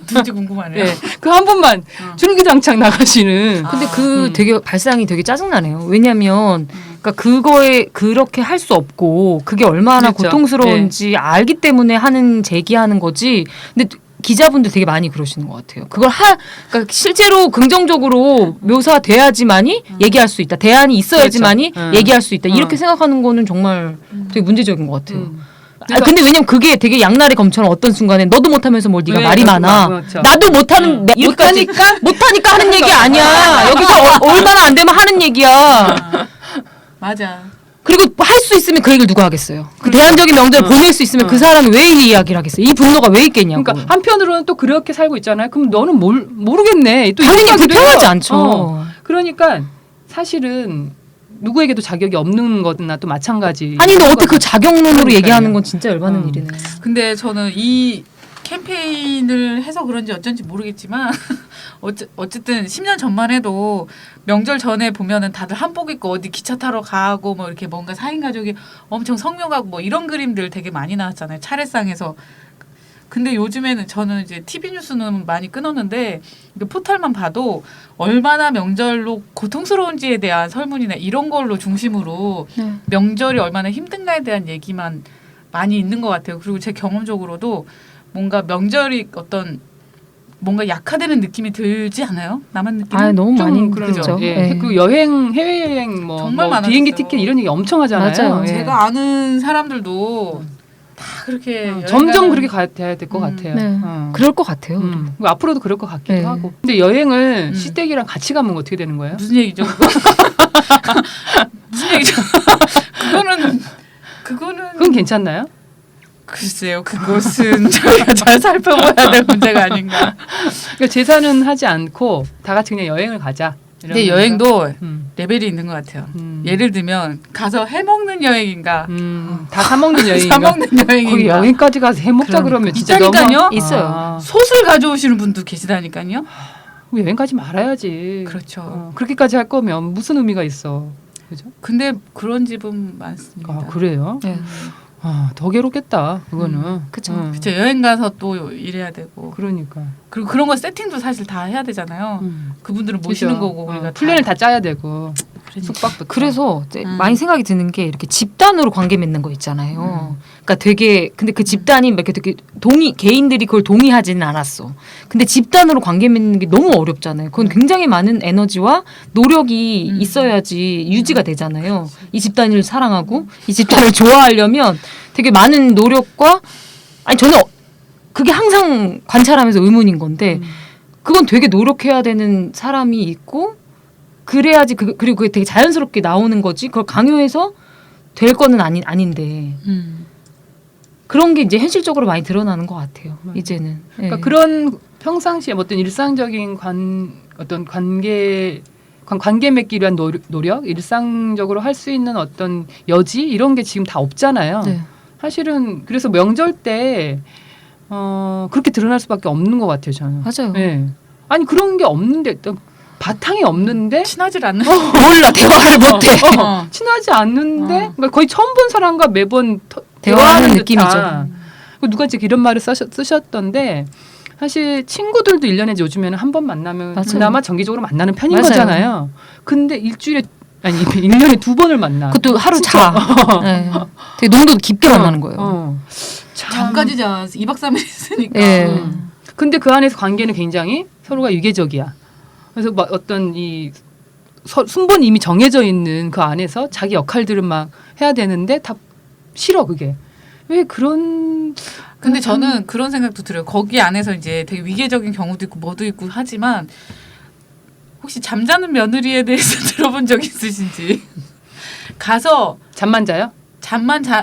누군지 궁금하네요. 네, 그 한 분만 줄기장창 나가시는. 근데 그 되게 발상이 되게 짜증나네요. 왜냐하면 그러니까 그거에 그렇게 할 수 없고 그게 얼마나 그렇죠. 고통스러운지 알기 때문에 하는 제기하는 거지. 근데 기자분들 되게 많이 그러시는 것 같아요. 그러니까 실제로 긍정적으로 묘사돼야지만이 얘기할 수 있다. 대안이 있어야지만이 그렇죠. 얘기할 수 있다. 이렇게 생각하는 거는 정말 되게 문제적인 것 같아요. 그래서- 근데 왜냐면 그게 되게 양날의 검처럼 어떤 순간에 너도 못하면서 뭘 네가 네, 말이 그렇죠. 많아. 그렇죠. 나도 못하는 이렇게까지 못하니까 하는 얘기 아니야. 여기서 얼마나 안 되면 하는 얘기야. 맞아. 그리고 할 수 있으면 그 얘기를 누가 하겠어요. 그 대안적인 명절 보낼 수 있으면 그 사람이 왜 이 이야기를 하겠어요. 이 분노가 왜 있겠냐고. 그러니까 한편으로는 또 그렇게 살고 있잖아요. 그럼 너는 모르겠네. 또 당연히 이런 불편하지 들어요. 않죠. 그러니까 사실은 누구에게도 자격이 없는 거나 또 마찬가지. 아니 근데 어떻게 그 자격론으로 그러니까요. 얘기하는 건 진짜 열받는 일이네. 근데 저는 이 캠페인을 해서 그런지 어쩐지 모르겠지만 어쨌든 10년 전만 해도 명절 전에 보면은 다들 한복 입고 어디 기차 타러 가고 뭐 이렇게 뭔가 4인 가족이 엄청 성묘하고 뭐 이런 그림들 되게 많이 나왔잖아요. 차례상에서. 근데 요즘에는 저는 이제 TV 뉴스는 많이 끊었는데 그 포털만 봐도 얼마나 명절로 고통스러운지에 대한 설문이나 이런 걸로 중심으로 네. 명절이 얼마나 힘든가에 대한 얘기만 많이 있는 것 같아요. 그리고 제 경험적으로도 뭔가 명절이 어떤 뭔가 약화되는 느낌이 들지 않아요? 나만 느끼는? 아 너무 많이 좀 그렇죠. 그렇죠. 예. 네. 그 여행 해외 여행 뭐, 정말 뭐 많아졌어요. 비행기 티켓 이런 얘기 엄청 하잖아요. 맞아요. 예. 제가 아는 사람들도 다 그렇게 여행 점점 가는- 그렇게 가야 될 것 같아요. 네. 어. 그럴 것 같아요. 그리고 앞으로도 그럴 것 같기도 네. 하고. 근데 여행을 음. 시댁이랑 같이 가면 어떻게 되는 거예요? 무슨 얘기죠? 무슨 얘기죠? 그거는 그건 괜찮나요? 글쎄요. 그것은 저희가 잘 살펴봐야 될 문제가 아닌가. 그러니까 제사는 하지 않고 다 같이 그냥 여행을 가자. 근데 이러면서. 여행도 음. 레벨이 있는 것 같아요. 음. 예를 들면 가서 해먹는 여행인가, 다 사먹는 여행인가? 사먹는 거기 여행인가. 여행까지 가서 해먹자 그러면 진짜 있다니까요? 너무 있어요. 솥을 가져오시는 분도 계시다니까요. 여행 가지 말아야지. 그렇죠. 그렇게까지 할 거면 무슨 의미가 있어? 그죠? 근데 그런 집은 많습니다. 아 그래요? 네. 더 괴롭겠다. 그거는. 그쵸. 그쵸. 여행 가서 또 일해야 되고 그러니까. 그리고 그런 거 세팅도 사실 다 해야 되잖아요. 그분들은 모시는 그죠? 거고 우리가 플랜을 다 짜야 되고 그러니까. 숙박부터. 그래서 이제 음. 많이 생각이 드는 게 이렇게 집단으로 관계 맺는 거 있잖아요. 그러니까 되게 근데 그 집단이 막 이렇게 되게 개인들이 그걸 동의하지는 않았어. 근데 집단으로 관계 맺는 게 너무 어렵잖아요. 그건 굉장히 많은 에너지와 노력이 있어야지 유지가 되잖아요. 이 집단을 사랑하고 이 집단을 좋아하려면 되게 많은 노력과 아니 저는 그게 항상 관찰하면서 의문인 건데 그건 되게 노력해야 되는 사람이 있고 그래야지 그리고 그게 되게 자연스럽게 나오는 거지. 그걸 강요해서 될 거는 아닌데 그런 게 이제 현실적으로 많이 드러나는 것 같아요. 맞아요. 이제는. 그러니까 예. 그런 평상시에 어떤 일상적인 어떤 관계 맺기 위한 노력, 일상적으로 할 수 있는 어떤 여지 이런 게 지금 다 없잖아요. 네. 사실은 그래서 명절 때 그렇게 드러날 수밖에 없는 것 같아요, 저는. 맞아요. 예. 아니 그런 게 없는데 또 바탕이 없는데 친하질 않는. 몰라 대화를 못해. 친하지 않는데 그러니까 거의 처음 본 사람과 매번 대화하는 듯한. 느낌이죠. 누가 이제 이런 말을 쓰셨던데 사실 친구들도 1년에 요즘에는 한 번 만나면 맞아요. 그나마 정기적으로 만나는 편인 맞아요. 거잖아요. 근데 일주일에 아니 1년에 2번을 만나. 그것도 하루 자. 네. 되게 농도 깊게 만나는 거예요. 참. 잠까지 자 2박 3일 있으니까. 예. 근데 그 안에서 관계는 굉장히 서로가 유계적이야. 그래서 막 어떤 이 순번이 이미 정해져 있는 그 안에서 자기 역할들을 막 해야 되는데 다 싫어 그게. 왜 그런 근데 저는 그런 생각도 들어요. 거기 안에서 이제 되게 위계적인 경우도 있고 뭐도 있고 하지만 혹시 잠자는 며느리에 대해서 들어본 적 있으신지? 가서 잠만 자요?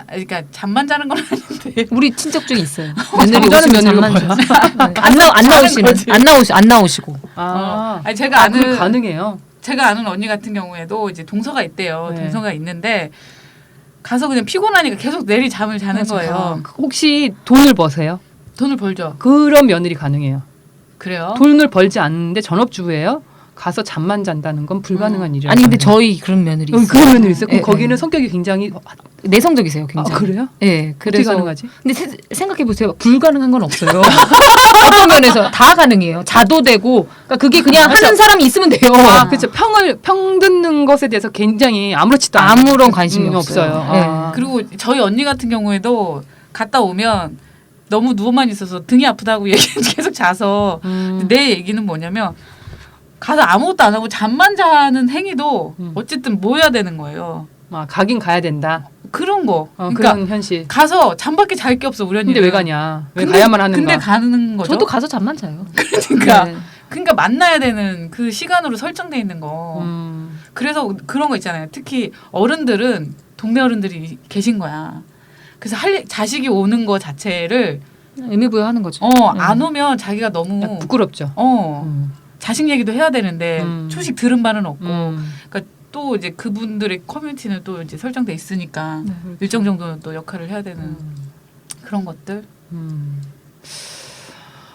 그러니까 잠만 자는 건 아닌데 우리 친척 중에 있어요. 며느리 잠자는 오시면 며느리가 잠만 자. 안 나오시고. 아니 제가 그럼 아는 가능해요. 제가 아는 언니 같은 경우에도 이제 동서가 있대요. 네. 동서가 있는데 가서 그냥 피곤하니까 계속 내리 잠을 자는 거예요. 혹시 돈을 버세요? 돈을 벌죠. 그런 며느리 가능해요. 그래요? 돈을 벌지 않는데 전업주부예요. 가서 잠만 잔다는 건 불가능한 일이에요. 아니 근데 저희 그런 며느리 있어요. 그런 며느리 있어요. 그럼 예, 거기는 예. 성격이 굉장히 내성적이세요, 굉장히. 그래요? 예. 어떻게 그래서 가능하지? 근데 생각해 보세요. 불가능한 건 없어요. 어떤 면에서 다 가능해요. 자도 되고. 그러니까 그게 그냥 맞아. 하는 사람이 있으면 돼요. 그렇죠. 평 듣는 것에 대해서 굉장히 아무렇지도 않아요. 아무런 관심이 없어요. 예. 그리고 저희 언니 같은 경우에도 갔다 오면 너무 누워만 있어서 등이 아프다고 계속 자서 내 얘기는 뭐냐면 가서 아무것도 안 하고 잠만 자는 행위도 어쨌든 모여야 되는 거예요. 가긴 가야 된다. 그런 거. 그러니까 그런 현실. 가서 잠밖에 잘 게 없어 우리 언니는. 근데 왜 가냐? 왜 근데, 가야만 하는가? 근데 가는 거죠. 저도 가서 잠만 자요. 그러니까 네. 그러니까 만나야 되는 그 시간으로 설정돼 있는 거. 그래서 그런 거 있잖아요. 특히 어른들은 동네 어른들이 계신 거야. 그래서 자식이 오는 거 자체를 의미 부여하는 거죠. 안 오면 자기가 너무 부끄럽죠. 자식 얘기도 해야 되는데 초식 들은 바는 없고. 그러니까 또 이제 그분들의 커뮤니티는 또 이제 설정돼 있으니까 일정 정도는 또 역할을 해야 되는 그런 것들.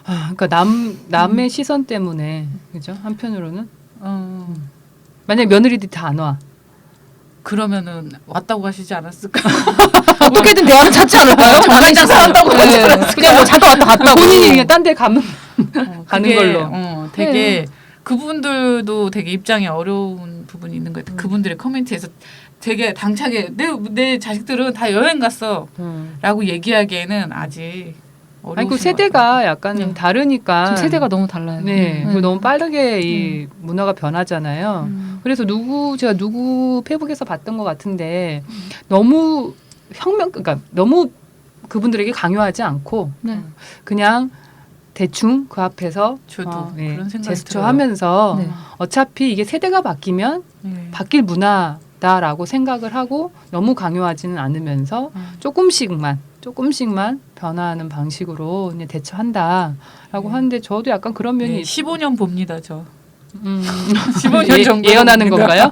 그러니까 남의 시선 때문에 그죠? 한편으로는 만약 며느리들이 다 안 와. 그러면은 왔다고 하시지 않았을까? 어떻게든 대화는 찾지 않을까요? 장난장 싸웠다고 그냥 뭐 잠깐 왔다 갔다 본인이 그냥 딴 데 가는 그게, 걸로. 되게 그분들도 되게 입장이 어려운 부분이 있는 것 같아요. 그분들의 커뮤니티에서 되게 당차게 내 자식들은 다 여행 갔어 라고 얘기하기에는 아직 어려우신 아니 그 것 같아요. 세대가 약간 다르니까 지금 세대가 너무 달라요. 네, 그리고 너무 빠르게 이 문화가 변하잖아요. 그래서 제가 누구 페이북에서 봤던 것 같은데 너무 그러니까 너무 그분들에게 강요하지 않고 그냥 대충 그 앞에서 저도 그런 생각이 제스처하면서 네. 어차피 이게 세대가 바뀌면 바뀔 문화다라고 생각을 하고 너무 강요하지는 않으면서 조금씩만 변화하는 방식으로 그냥 대처한다라고 하는데 저도 약간 그런 면이 15년 봅니다 저. 15년 정도 예언하는 봅니다. 건가요?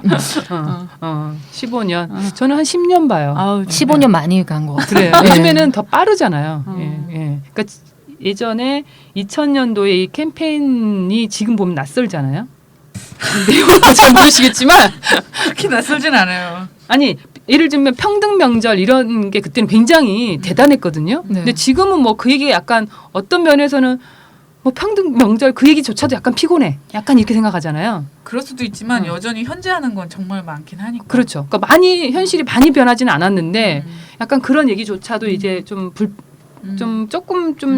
15년. 저는 한 10년 봐요. 아우, 15년 많이 간 것 같아요. 그래요. 요즘에는 더 빠르잖아요. 그러니까 예전에 2000년도에 이 캠페인이 지금 보면 낯설잖아요. 내용은 잘 모르시겠지만 그렇게 낯설진 않아요. 아니 예를 들면 평등 명절 이런 게 그때는 굉장히 대단했거든요. 네. 근데 지금은 뭐 그 얘기 약간 어떤 면에서는 뭐 평등 명절 그 얘기조차도 약간 피곤해. 약간 이렇게 생각하잖아요. 그럴 수도 있지만 여전히 현재 하는 건 정말 많긴 하니까. 그렇죠. 그러니까 현실이 많이 변하지는 않았는데 약간 그런 얘기조차도 이제 좀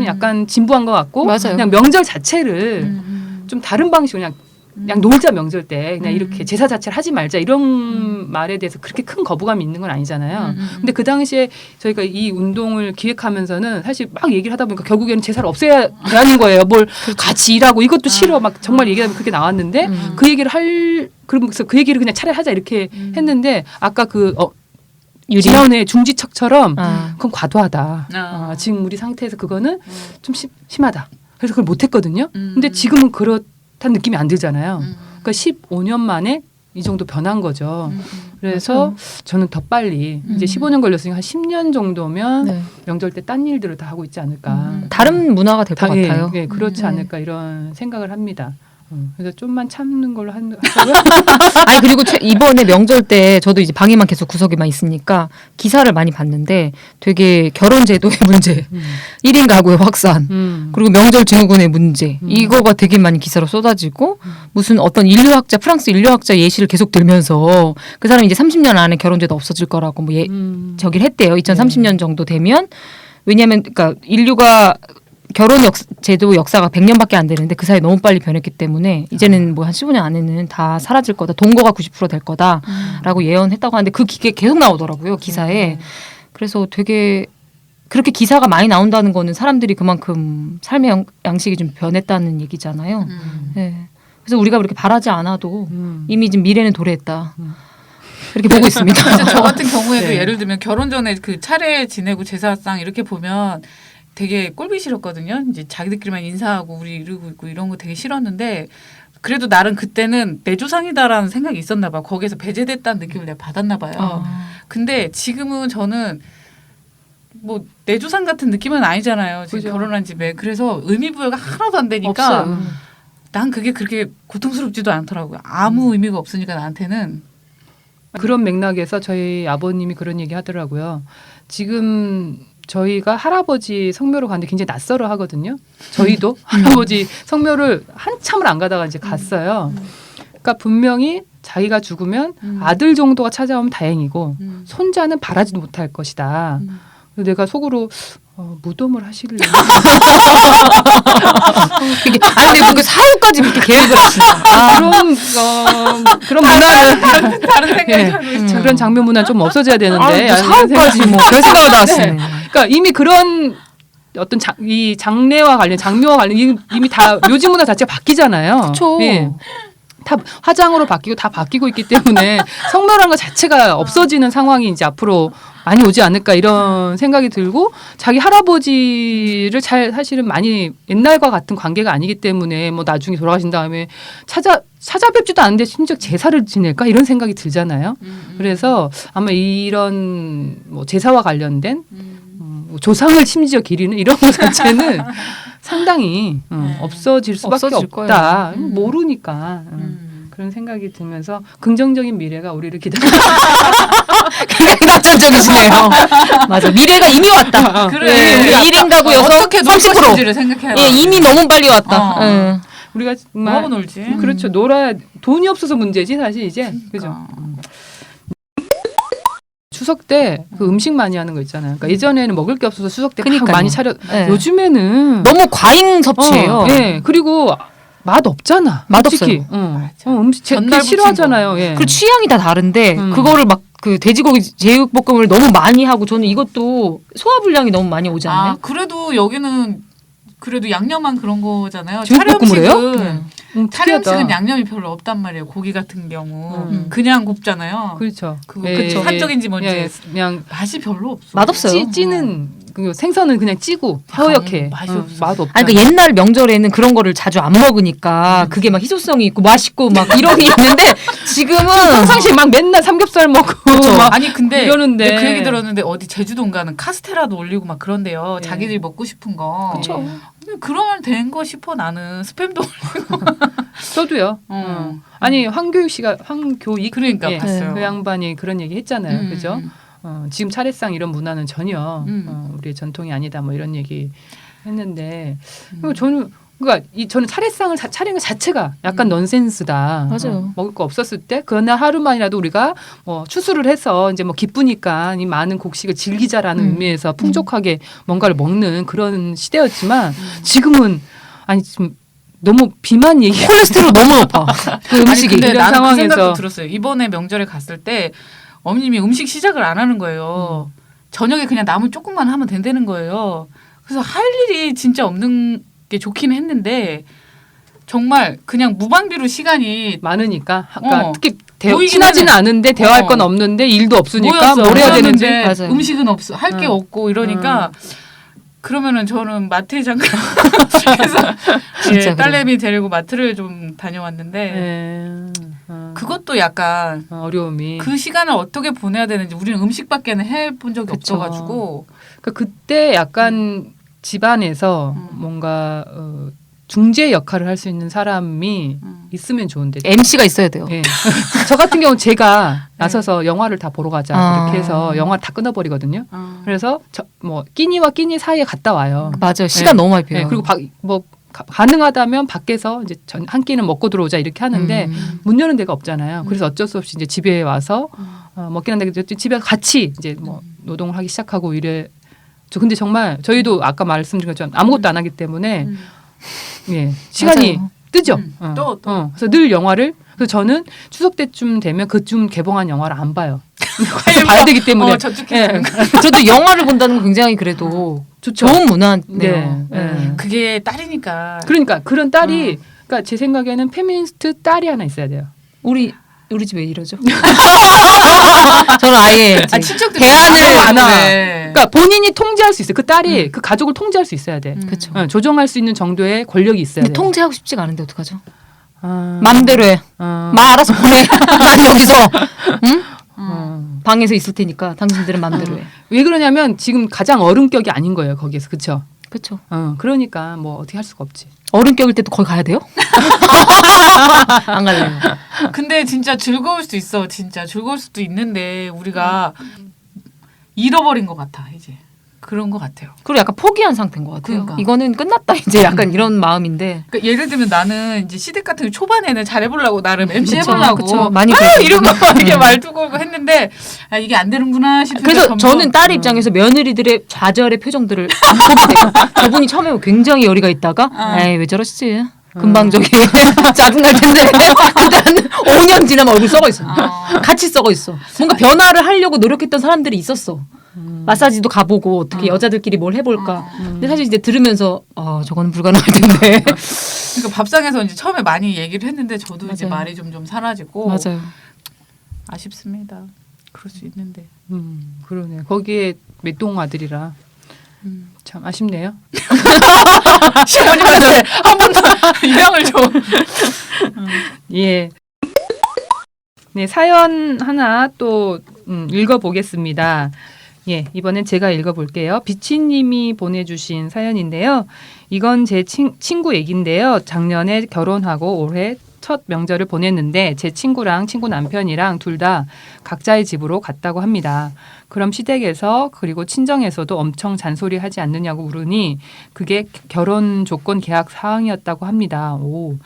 약간 진부한 것 같고 맞아요. 그냥 명절 자체를 좀 다른 방식으로 그냥 놀자 명절 때 그냥 이렇게 제사 자체를 하지 말자 이런 말에 대해서 그렇게 큰 거부감이 있는 건 아니잖아요. 근데 그 당시에 저희가 이 운동을 기획하면서 사실 막 얘기를 하다 보니까 결국에는 제사를 없애야 하는 거예요. 뭘 같이 일하고 이것도 싫어 막 정말 얘기하면 그렇게 나왔는데 그 얘기를 그러면서 그 얘기를 그냥 차라리 하자 이렇게 했는데 아까 지난해 중지척처럼 그건 과도하다. 지금 우리 상태에서 그거는 좀 심하다. 그래서 그걸 못했거든요. 근데 지금은 그렇다는 느낌이 안 들잖아요. 그러니까 15년 만에 이 정도 변한 거죠. 그래서 저는 더 빨리 이제 15년 걸렸으니까 한 10년 정도면 명절 때 딴 일들을 다 하고 있지 않을까. 다른 문화가 될 것 같아요. 예, 그렇지 않을까 이런 생각을 합니다. 그래서 좀만 참는 걸로 하고요. 아니 그리고 이번에 명절 때 저도 이제 방에만 계속 구석에만 있으니까 기사를 많이 봤는데 되게 결혼 제도의 문제, 1인 가구의 확산, 그리고 명절 증후군의 문제 이거가 되게 많이 기사로 쏟아지고 무슨 어떤 프랑스 인류학자 예시를 계속 들면서 그 사람이 이제 30년 안에 결혼 제도 없어질 거라고 뭐 저기를 했대요. 2030년 정도 되면 왜냐하면 그러니까 인류가 결혼 제도 역사가 100년밖에 안 되는데 그 사이 너무 빨리 변했기 때문에 이제는 뭐 한 15년 안에는 다 사라질 거다. 동거가 90% 될 거다라고 예언했다고 하는데 그 기계 계속 나오더라고요. 기사에. 그래서 되게 그렇게 기사가 많이 나온다는 거는 사람들이 그만큼 삶의 양식이 좀 변했다는 얘기잖아요. 네. 그래서 우리가 그렇게 바라지 않아도 이미 지금 미래는 도래했다. 이렇게 보고 있습니다. 그래서 저 같은 경우에도 네. 예를 들면 결혼 전에 그 차례 지내고 제사상 이렇게 보면 되게 꼴보기 싫었거든요. 이제 자기들끼리만 인사하고 우리 이러고 있고 이런 거 되게 싫었는데 그래도 나름 그때는 내 조상이다라는 생각이 있었나 봐. 거기에서 배제됐다는 느낌을 내가 받았나 봐요. 근데 지금은 저는 뭐 내 조상 같은 느낌은 아니잖아요. 지금 그죠. 결혼한 집에. 그래서 의미 부여가 하나도 안 되니까 없어요. 난 그게 그렇게 고통스럽지도 않더라고요. 아무 의미가 없으니까 나한테는. 그런 맥락에서 저희 아버님이 그런 얘기 하더라고요. 지금 저희가 할아버지 성묘를 갔는데 굉장히 낯설어 하거든요. 저희도 할아버지 성묘를 한참을 안 가다가 이제 갔어요. 그러니까 분명히 자기가 죽으면 아들 정도가 찾아오면 다행이고 손자는 바라지도 못할 것이다. 그래서 내가 속으로 무덤을 하실래요? 아니 근데 그 사후까지 가지고 이렇게 계획을 하시나. 그런 문화는 다른 생각이 예. 하고 있죠. 그런 장면 문화 좀 없어져야 되는데 사업까지 뭐 별 생각을 다 하시네. 그러니까 이미 그런 어떤 이 장례와 관련 장묘와 관련 이미 다 묘지 문화 자체가 바뀌잖아요. 그렇죠. 예. 다 화장으로 바뀌고 다 바뀌고 있기 때문에 성묘라는 것 자체가 없어지는 상황이 이제 앞으로 많이 오지 않을까 이런 생각이 들고 자기 할아버지를 사실은 많이 옛날과 같은 관계가 아니기 때문에 뭐 나중에 돌아가신 다음에 찾아뵙지도 않는데 심지어 제사를 지낼까 이런 생각이 들잖아요. 그래서 아마 이런 뭐 제사와 관련된 조상을 심지어 기리는 이런 것 자체는 상당히 없어질 수밖에 없어질 없다. 거예요. 모르니까 그런 생각이 들면서 긍정적인 미래가 우리를 기다리고 굉장히 낙천적이시네요. 맞아. 미래가 이미 왔다. 그래. 예, 1인 가구 여성 어떻게 놀 30%. 것인지를 생각해야 예, 이미 너무 빨리 왔다. 예. 우리가 뭐하고 정말 놀지? 그렇죠. 놀아야 돈이 없어서 문제지 사실 이제 그죠. 추석 때 그 음식 많이 하는 거 있잖아요. 그러니까 예전에는 먹을 게 없어서 추석 때 막 그러니까요. 많이 차려. 네. 요즘에는 너무 과잉 섭취예요. 예. 그리고 맛 없잖아. 맛없어요. 솔직히. 음식 전날 싫어하잖아요. 예. 그 취향이 다 다른데 그거를 막 그 돼지고기 제육볶음을 너무 많이 하고 저는 이것도 소화불량이 너무 많이 오지 않아요? 그래도 여기는 그래도 양념한 그런 거잖아요. 제육볶음을 해요? 차례음식은 특이하다. 양념이 별로 없단 말이에요. 고기 같은 경우 그냥 굽잖아요. 그렇죠. 그쵸. 사적인지 뭔지 예, 그냥 맛이 별로 없어. 맛없어요. 찌는 그 생선은 그냥 찌고 허옇게 맛이 없어. 맛 없다. 아니 그러니까 옛날 명절에는 그런 거를 자주 안 먹으니까 그게 막 희소성이 있고 맛있고 막 이런 게 있는데 지금은 평상시에 막 맨날 삼겹살 먹고 막 아니 근데 이러는데. 그 얘기 들었는데 어디 제주도인가는 카스테라도 올리고 막 그런데요. 네. 자기들이 먹고 싶은 거. 그쵸. 근데 그러면 된 거 싶어 나는. 스팸도 올리고. 저도요. 아니 황교익 그러니까 예, 봤어요. 그 양반이 그런 얘기 했잖아요. 그죠? 지금 차례상 이런 문화는 전혀 우리의 전통이 아니다. 뭐 이런 얘기 했는데 그리고 저는 저는 차리는 것 자체가 약간 넌센스다. 맞아요. 먹을 거 없었을 때 그날 하루만이라도 우리가 뭐 추수를 해서 이제 뭐 기쁘니까 이 많은 곡식을 즐기자라는 의미에서 풍족하게 뭔가를 먹는 그런 시대였지만 지금은 아니 지금 너무 비만 얘기 콜레스테롤 너무 높아. 그 음식이. 근데 이런 나는 그 상황에서. 생각도 들었어요. 이번에 명절에 갔을 때 어머님이 음식 시작을 안 하는 거예요. 저녁에 그냥 나물 조금만 하면 된다는 거예요. 그래서 할 일이 진짜 없는 게 좋긴 했는데 정말 그냥 무방비로 시간이 많으니까 그러니까 특히 모이긴 친하지는 하네. 않은데 대화할 건 없는데 일도 없으니까 모였어. 뭘 해야 모였는데 되는지 맞아요. 음식은 없어. 할 게 없고 이러니까 그러면은 저는 마트에 잠깐 그래서 진짜 예, 딸내미 데리고 마트를 좀 다녀왔는데 그것도 약간 어려움이 그 시간을 어떻게 보내야 되는지 우리는 음식밖에는 해본 적이 그쵸. 없어가지고 그러니까 그때 약간 집안에서 뭔가 중재 역할을 할 수 있는 사람이 있으면 좋은데 MC가 있어야 돼요. 예. 저 같은 경우 제가 나서서 영화를 다 보러 가자 아. 이렇게 해서 영화를 다 끊어버리거든요. 그래서 뭐 끼니와 끼니 사이에 갔다 와요. 맞아요. 시간 네. 너무 많이 비어요. 네, 그리고 가능하다면 밖에서 이제 한 끼는 먹고 들어오자 이렇게 하는데 문 여는 데가 없잖아요. 그래서 어쩔 수 없이 이제 집에 와서 먹긴 한데 집에 같이 이제 뭐 노동을 하기 시작하고 이래. 근데 정말 저희도 아까 말씀드린 것처럼 아무것도 안 하기 때문에 예 시간이 맞아요. 뜨죠. 또. 그래서 늘 영화를 그래서 저는 추석 때쯤 되면 그쯤 개봉한 영화를 안 봐요. 봐야 되기 때문에. 저쪽 예. 저도 영화를 본다는 건 굉장히 그래도 좋죠. 좋은 문화네요. 네. 네. 그게 딸이니까 그러니까 그런 딸이 그러니까 제 생각에는 페미니스트 딸이 하나 있어야 돼요. 우리 집 왜 이러죠? 저는 아예 친척들 대안을 많아. 그러니까 본인이 통제할 수 있어요. 그 딸이 그 가족을 통제할 수 있어야 돼. 그렇죠. 조정할 수 있는 정도의 권력이 있어야 근데 돼. 통제하고 싶지가 않은데 어떡하죠? 아, 맘대로 해. 마 알아서 보내. 난 여기서 응? 방에서 있을 테니까 당신들은 맘대로 해. 왜 그러냐면 지금 가장 어른격이 아닌 거예요. 거기에서 그렇죠. 그렇죠. 그러니까 뭐 어떻게 할 수가 없지. 어른격일 때도 거기 가야 돼요? 안 갈래요. 근데 진짜 즐거울 수도 있어. 진짜 즐거울 수도 있는데 우리가 잃어버린 것 같아 이제. 그런 것 같아요. 그리고 약간 포기한 상태인 것 같아요. 그러니까. 이거는 끝났다 이제 약간 이런 마음인데. 그러니까 예를 들면 나는 이제 시댁 같은 거 초반에는 잘해보려고 나름 MC 그쵸, 해보려고 그쵸. 많이 이런 거 이렇게 말투 걸고 했는데 이게 안 되는구나 싶은데 그래서 점점 저는 딸 입장에서 며느리들의 좌절의 표정들을 안 보게 돼요. 저분이 처음에 굉장히 열의가 있다가 에이 왜 저러시지? 금방적이에요. 짜증날 텐데 그때는 5년 지나면 얼굴 썩어 있어. 같이 썩어 있어. 뭔가 변화를 하려고 노력했던 사람들이 있었어. 마사지도 가보고 어떻게 여자들끼리 뭘 해볼까. 근데 사실 이제 들으면서 저거는 불가능할 텐데. 그러니까 밥상에서 이제 처음에 많이 얘기를 했는데 저도 이제 맞아요. 말이 좀 사라지고 맞아요. 아쉽습니다. 그럴 수 있는데. 그러네. 거기에 맷동 아들이라 참 아쉽네요. 시어머님한테 한 번 더 유명을 좀. 예. 네, 사연 하나 또 읽어보겠습니다. 예, 이번엔 제가 읽어볼게요. 비치님이 보내주신 사연인데요. 이건 제 친구 얘긴데요. 작년에 결혼하고 올해 첫 명절을 보냈는데 제 친구랑 친구 남편이랑 둘 다 각자의 집으로 갔다고 합니다. 그럼 시댁에서 그리고 친정에서도 엄청 잔소리하지 않느냐고 물으니 그게 결혼 조건 계약 사항이었다고 합니다. 오.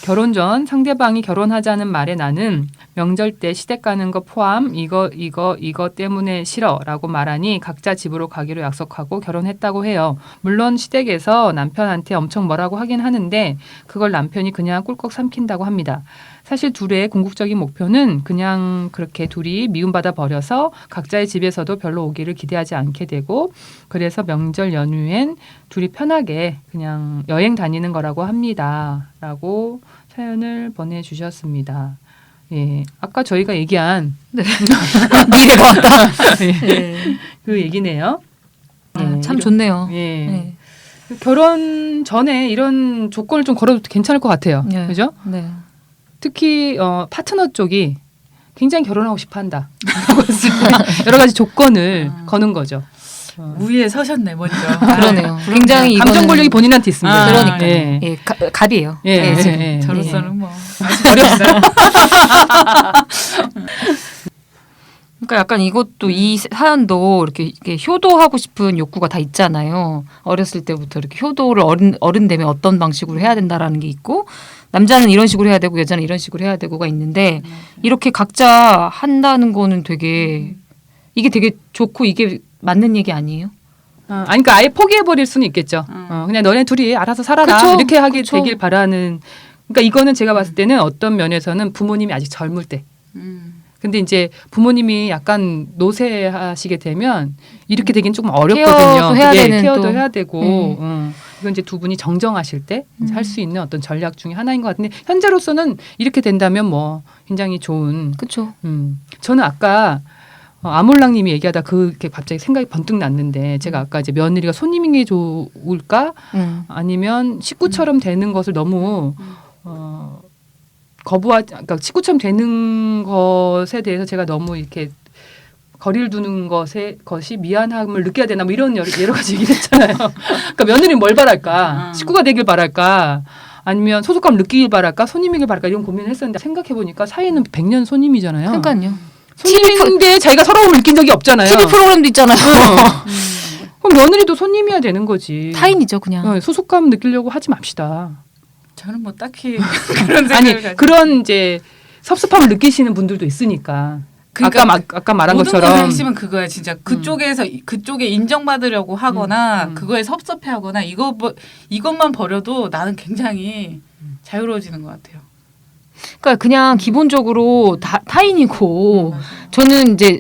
결혼 전 상대방이 결혼하자는 말에 나는 명절 때 시댁 가는 거 포함 이거 때문에 싫어라고 말하니 각자 집으로 가기로 약속하고 결혼했다고 해요. 물론 시댁에서 남편한테 엄청 뭐라고 하긴 하는데 그걸 남편이 그냥 꿀꺽 삼킨다고 합니다. 사실 둘의 궁극적인 목표는 그냥 그렇게 둘이 미움받아 버려서 각자의 집에서도 별로 오기를 기대하지 않게 되고 그래서 명절 연휴엔 둘이 편하게 그냥 여행 다니는 거라고 합니다. 라고 사연을 보내주셨습니다. 예, 아까 저희가 얘기한 미래가 왔다. 예, 그 얘기네요. 예, 참 이런- 좋네요. 예. 네. 결혼 전에 이런 조건을 좀 걸어도 괜찮을 것 같아요. 네. 그죠? 네. 특히 파트너 쪽이 굉장히 결혼하고 싶어한다. 여러 가지 조건을 거는 거죠. 우위에 서셨네 먼저. 그러네요. 굉장히 감정 이거는- 권력이 본인한테 있습니다. 그러니까요. 예. 예, 갑이에요. 예, 예, 예, 지금. 예. 저로서는 뭐 어렵어요. 그러니까 약간 이것도 이 사연도 이렇게 효도하고 싶은 욕구가 다 있잖아요. 어렸을 때부터 이렇게 효도를 어른 되면 어떤 방식으로 해야 된다라는 게 있고 남자는 이런 식으로 해야 되고 여자는 이런 식으로 해야 되고가 있는데 이렇게 각자 한다는 거는 되게 이게 되게 좋고 이게 맞는 얘기 아니에요? 아니, 그러니까 아예 포기해버릴 수는 있겠죠. 그냥 너네 둘이 알아서 살아라. 그쵸, 이렇게 하게 그쵸. 되길 바라는. 그러니까 이거는 제가 봤을 때는 어떤 면에서는 부모님이 아직 젊을 때. 근데 이제 부모님이 약간 노쇠하시게 되면 이렇게 되긴 조금 어렵거든요. 케어도 해야 되는 케어도 또. 해야 되고. 이건 이제 두 분이 정정하실 때 할 수 있는 어떤 전략 중에 하나인 것 같은데 현재로서는 이렇게 된다면 뭐 굉장히 좋은. 그렇죠. 저는 아까 아몰랑님이 얘기하다 그게 갑자기 생각이 번뜩 났는데 제가 아까 이제 며느리가 손님인 게 좋을까 아니면 식구처럼 되는 것을 너무 그러니까 식구처럼 되는 것에 대해서 제가 너무 이렇게 거리를 두는 것이 미안함을 느껴야 되나 뭐 이런 여러 가지 얘기를 했잖아요. 그러니까 며느리는 뭘 바랄까? 식구가 되길 바랄까? 아니면 소속감을 느끼길 바랄까? 손님이길 바랄까? 이런 고민을 했었는데 생각해보니까 사이는 100년 손님이잖아요. 그러니까요. 손님인데 자기가 서러움을 느낀 적이 없잖아요. TV 프로그램도 있잖아요. 그럼 며느리도 손님이어야 되는 거지. 타인이죠, 그냥. 소속감 느끼려고 하지 맙시다. 저는 뭐 딱히 그런 생각을 아니 그런 이제 섭섭함을 느끼시는 분들도 있으니까. 그러니까 아까 말한 모든 것처럼 것의 핵심은 그거야 진짜 그쪽에서 그쪽에 인정받으려고 하거나 그거에 섭섭해하거나 이것만 버려도 나는 굉장히 자유로워지는 것 같아요. 그러니까 그냥 기본적으로 타인이고 저는 이제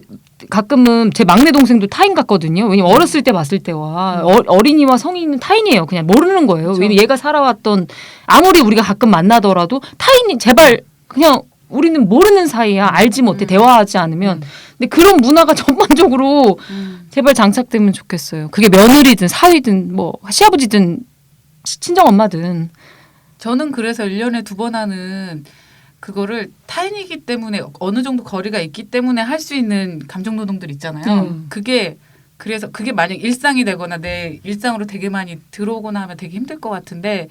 가끔은 제 막내 동생도 타인 같거든요. 왜냐면 어렸을 때 봤을 때와 어린이와 성인은 타인이에요. 그냥 모르는 거예요. 그렇죠. 왜냐면 얘가 살아왔던 아무리 우리가 가끔 만나더라도 타인이 제발 그냥 우리는 모르는 사이야. 알지 못해. 대화하지 않으면. 근데 그런 문화가 전반적으로 제발 장착되면 좋겠어요. 그게 며느리든 사위든 뭐 시아버지든 친정엄마든. 저는 그래서 1년에 2번 하는 그거를 타인이기 때문에 어느 정도 거리가 있기 때문에 할 수 있는 감정 노동들 있잖아요. 그게 그래서 그게 만약 일상이 되거나 내 일상으로 되게 많이 들어오거나 하면 되게 힘들 것 같은데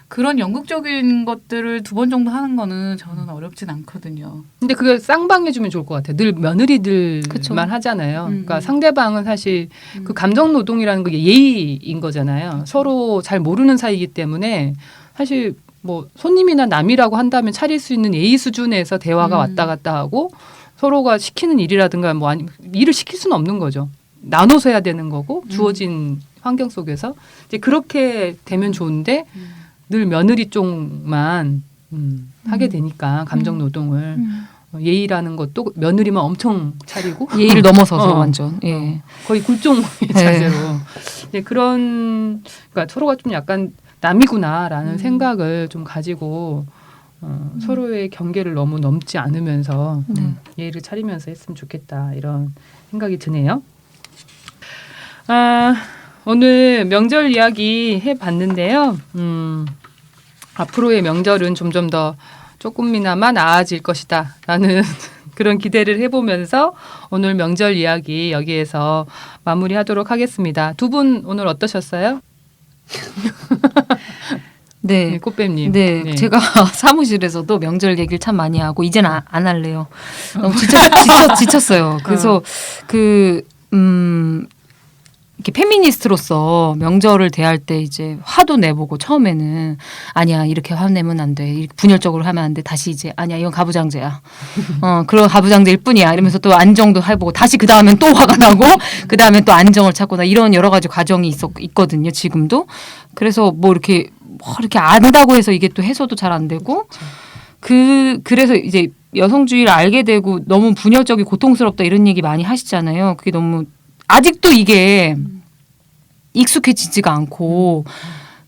그런 연극적인 것들을 2번 정도 하는 거는 저는 어렵진 않거든요. 근데 그게 쌍방해주면 좋을 것 같아요. 늘 며느리들만 그쵸. 하잖아요. 그러니까 상대방은 사실 그 감정 노동이라는 게 예의인 거잖아요. 서로 잘 모르는 사이이기 때문에 사실 뭐 손님이나 남이라고 한다면 차릴 수 있는 예의 수준에서 대화가 왔다 갔다 하고 서로가 시키는 일이라든가 뭐 일을 시킬 수는 없는 거죠. 나눠서 해야 되는 거고 주어진 환경 속에서 이제 그렇게 되면 좋은데 늘 며느리 쪽만 하게 되니까 감정 노동을 예의라는 것도 며느리만 엄청 차리고 예의를 넘어서서 어. 완전. 예. 거의 굴종의 자세로 네, 그런 그러니까 서로가 좀 약간 남이구나라는 생각을 좀 가지고 서로의 경계를 너무 넘지 않으면서 예의를 차리면서 했으면 좋겠다 이런 생각이 드네요. 오늘 명절 이야기 해봤는데요. 앞으로의 명절은 점점 더 조금이나마 나아질 것이다라는 그런 기대를 해보면서 오늘 명절 이야기 여기에서 마무리하도록 하겠습니다. 두 분 오늘 어떠셨어요? 네. 네, 꽃뱀님. 네, 제가 사무실에서도 명절 얘기를 참 많이 하고 이제는 안 할래요. 너무 지쳤어요. 그래서 이렇게 페미니스트로서 명절을 대할 때 이제 화도 내보고 처음에는 아니야 이렇게 화내면 안 돼, 이렇게 분열적으로 하면 안 돼, 다시 이제 아니야 이건 가부장제야, 그런 가부장제일 뿐이야 이러면서 또 안정도 해보고 다시 그 다음엔 또 화가 나고 그 다음엔 또 안정을 찾거나 이런 여러 가지 과정이 있거든요 지금도. 그래서 뭐 이렇게 안다고 해서 이게 또 해소도 잘 안 되고 그래서 이제 여성주의를 알게 되고 너무 분열적이 고통스럽다 이런 얘기 많이 하시잖아요. 그게 너무 아직도 이게 익숙해지지가 않고.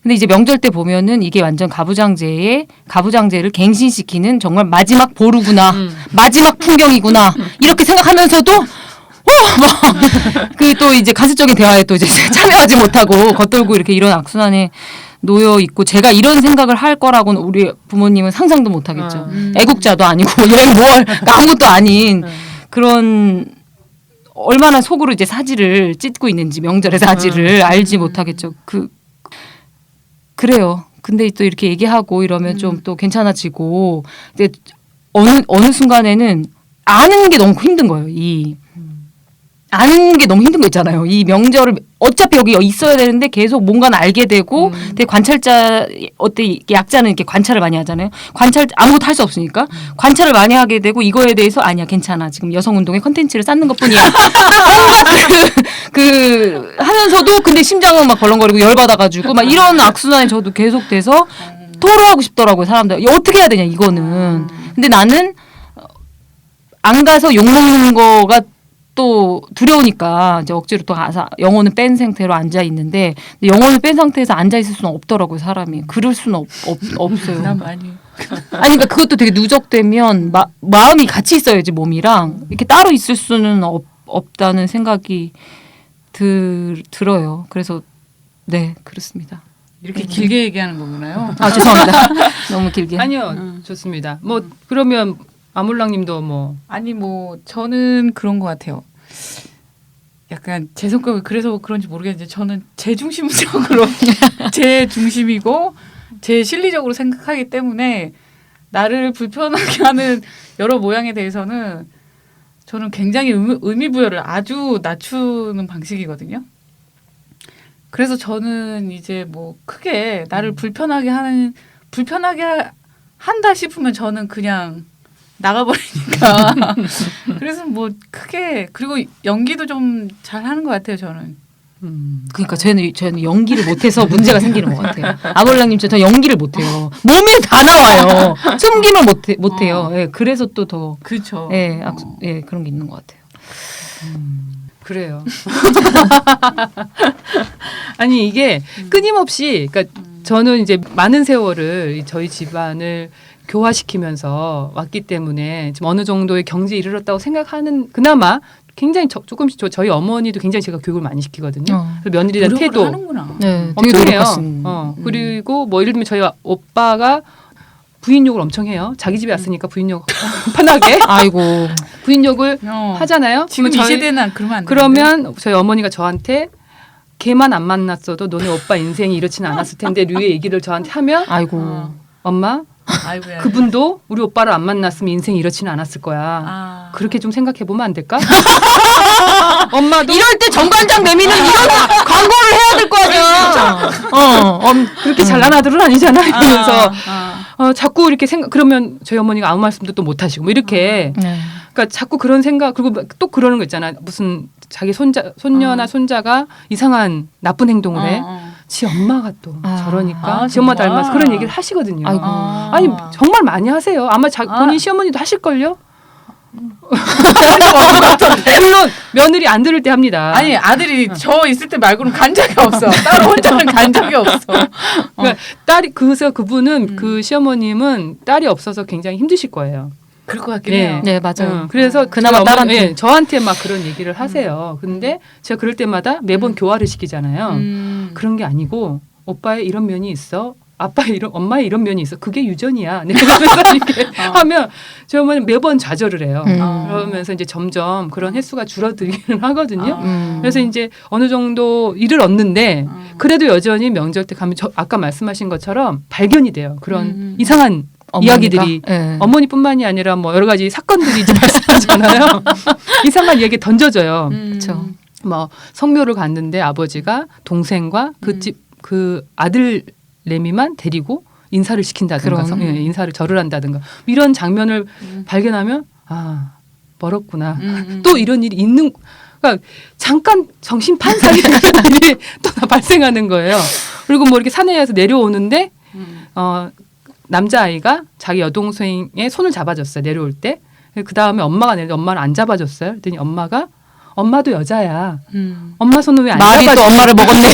근데 이제 명절 때 보면은 이게 완전 가부장제를 갱신시키는 정말 마지막 보루구나, 마지막 풍경이구나 이렇게 생각하면서도 막 그 또 이제 가습적인 대화에 또 이제 참여하지 못하고 겉돌고 이렇게 이런 악순환에 놓여 있고, 제가 이런 생각을 할 거라고는 우리 부모님은 상상도 못 하겠죠. 애국자도 아니고 여행 아무것도 아닌 그런, 얼마나 속으로 이제 사지를 찢고 있는지 명절의 사지를 알지 못하겠죠. 그래요. 근데 또 이렇게 얘기하고 이러면 좀 또 괜찮아지고, 근데 어느 순간에는 아는 게 너무 힘든 거예요. 아는 게 너무 힘든 거 있잖아요. 이 명절을 어차피 여기 있어야 되는데 계속 뭔가는 알게 되고, 되게 약자는 이렇게 관찰을 많이 하잖아요. 아무것도 할 수 없으니까 관찰을 많이 하게 되고, 이거에 대해서 아니야 괜찮아 지금 여성운동의 컨텐츠를 쌓는 것뿐이야. 하면서도 근데 심장은 막 벌렁거리고 열받아가지고 막 이런 악순환이 저도 계속돼서 토로하고 싶더라고요 사람들. 어떻게 해야 되냐 이거는. 근데 나는 안 가서 욕먹는 거가 또 두려우니까 이제 억지로 또 가서 영혼을 뺀 상태로 앉아 있는데, 영혼을 뺀 상태에서 앉아 있을 수는 없더라고요 사람이. 그럴 수는 없어요. 난 많이. 아니 그러니까 그것도 되게 누적되면 마음이 같이 있어야지 몸이랑. 이렇게 따로 있을 수는 없다는 생각이 들어요. 그래서 네 그렇습니다. 이렇게 길게 얘기하는 거구나요. 아 죄송합니다. 너무 길게. 아니요, 좋습니다. 뭐 그러면 아몰랑님도 뭐. 아니 뭐 저는 그런 것 같아요. 약간 제 성격이 그래서 그런지 모르겠는데, 저는 제 중심적으로 제 중심이고 제 실리적으로 생각하기 때문에 나를 불편하게 하는 여러 모양에 대해서는 저는 굉장히 의미 부여를 아주 낮추는 방식이거든요. 그래서 저는 이제 뭐 크게 나를 불편하게 한다 싶으면 저는 그냥 나가버리니까. 그래서 뭐 크게, 그리고 연기도 좀 잘하는 것 같아요 저는. 그러니까 저는 연기를 못해서 문제가 생기는 것 같아요. 아몰랑님 저 연기를 못해요. 몸에 다 나와요. 숨김을 못해요. 예, 그래서 또 더 그렇죠. 예, 그런 게 있는 것 같아요. 그래요. 아니 이게 끊임없이, 그러니까 저는 이제 많은 세월을 저희 집안을 교화시키면서 왔기 때문에 지금 어느 정도의 경지에 이르렀다고 생각하는, 그나마 굉장히 조금씩 저희 어머니도 굉장히 제가 교육을 많이 시키거든요. 그래서 며느리에 대한 태도 하는구나. 네, 되게 엄청 해요. 노력하신. 그리고 뭐 예를 들면 저희 오빠가 부인욕을 엄청 해요. 자기 집에 왔으니까 부인욕 편하게 아이고. 부인욕을 하잖아요. 지금 이 그러면 세대는 그러면 안 돼. 그러면 저희 어머니가 저한테 걔만 안 만났어도 너네 오빠 인생이 이렇지는 않았을 텐데 류의 얘기를 저한테 하면, 아이고. 엄마 아이고야. 그분도 우리 오빠를 안 만났으면 인생이 이렇지는 않았을 거야. 그렇게 좀 생각해 보면 안 될까? 엄마도 이럴 때 정관장 내미는 이런 광고를 해야 될 거 아니야. 그렇게 잘난 아들은 아니잖아 이러면서 자꾸 이렇게 그러면 저희 어머니가 아무 말씀도 또 못 하시고 뭐 이렇게. 네. 그러니까 자꾸 그런 생각, 그리고 또 그러는 거 있잖아. 무슨 자기 손녀나 손자가 이상한 나쁜 행동을 해. 지 엄마가 또 아. 저러니까 아, 지 엄마 정말? 닮아서 그런 얘기를 하시거든요. 아이고. 아니 정말 많이 하세요. 아마 본인 시어머니도 하실걸요? 물론 며느리 안 들을 때 합니다. 아니 아들이 저 있을 때 말고는 간 적이 없어. 딸 혼자는 간 적이 없어. 그러니까 딸이 그래서 그분은 그 시어머님은 딸이 없어서 굉장히 힘드실 거예요. 그럴 것 같긴 네. 해요. 네, 맞아요. 그래서 그나마 저희 어머니- 딸한테. 예, 저한테 막 그런 얘기를 하세요. 근데 제가 그럴 때마다 매번 교화를 시키잖아요. 그런 게 아니고 오빠의 이런 면이 있어. 아빠의 이런 엄마의 이런 면이 있어. 그게 유전이야. 네, 그러면서 이렇게 하면 저희 어머니 매번 좌절을 해요. 그러면서 이제 점점 그런 횟수가 줄어들기는 하거든요. 그래서 이제 어느 정도 일을 얻는데 그래도 여전히 명절 때 가면 아까 말씀하신 것처럼 발견이 돼요. 그런 이상한 어머니가? 이야기들이 네. 어머니뿐만이 아니라 뭐 여러 가지 사건들이 이제 발생하잖아요. 이상한 이야기 던져져요. 그렇죠. 뭐 성묘를 갔는데 아버지가 동생과 그 아들 내미만 데리고 인사를 시킨다든가 그럼. 인사를 절을 한다든가 이런 장면을 발견하면 아 멀었구나. 또 이런 일이 있는 그러니까 잠깐 정신 판사기 이런 일이 또 발생하는 거예요. 그리고 뭐 이렇게 산에서 내려오는데 남자아이가 자기 여동생의 손을 잡아줬어요. 내려올 때. 그 다음에 엄마가 내려 엄마를 안 잡아줬어요. 그랬더니 엄마도 여자야. 엄마 손을 왜 안 말이 또 잡아줘? 엄마를 먹었네요.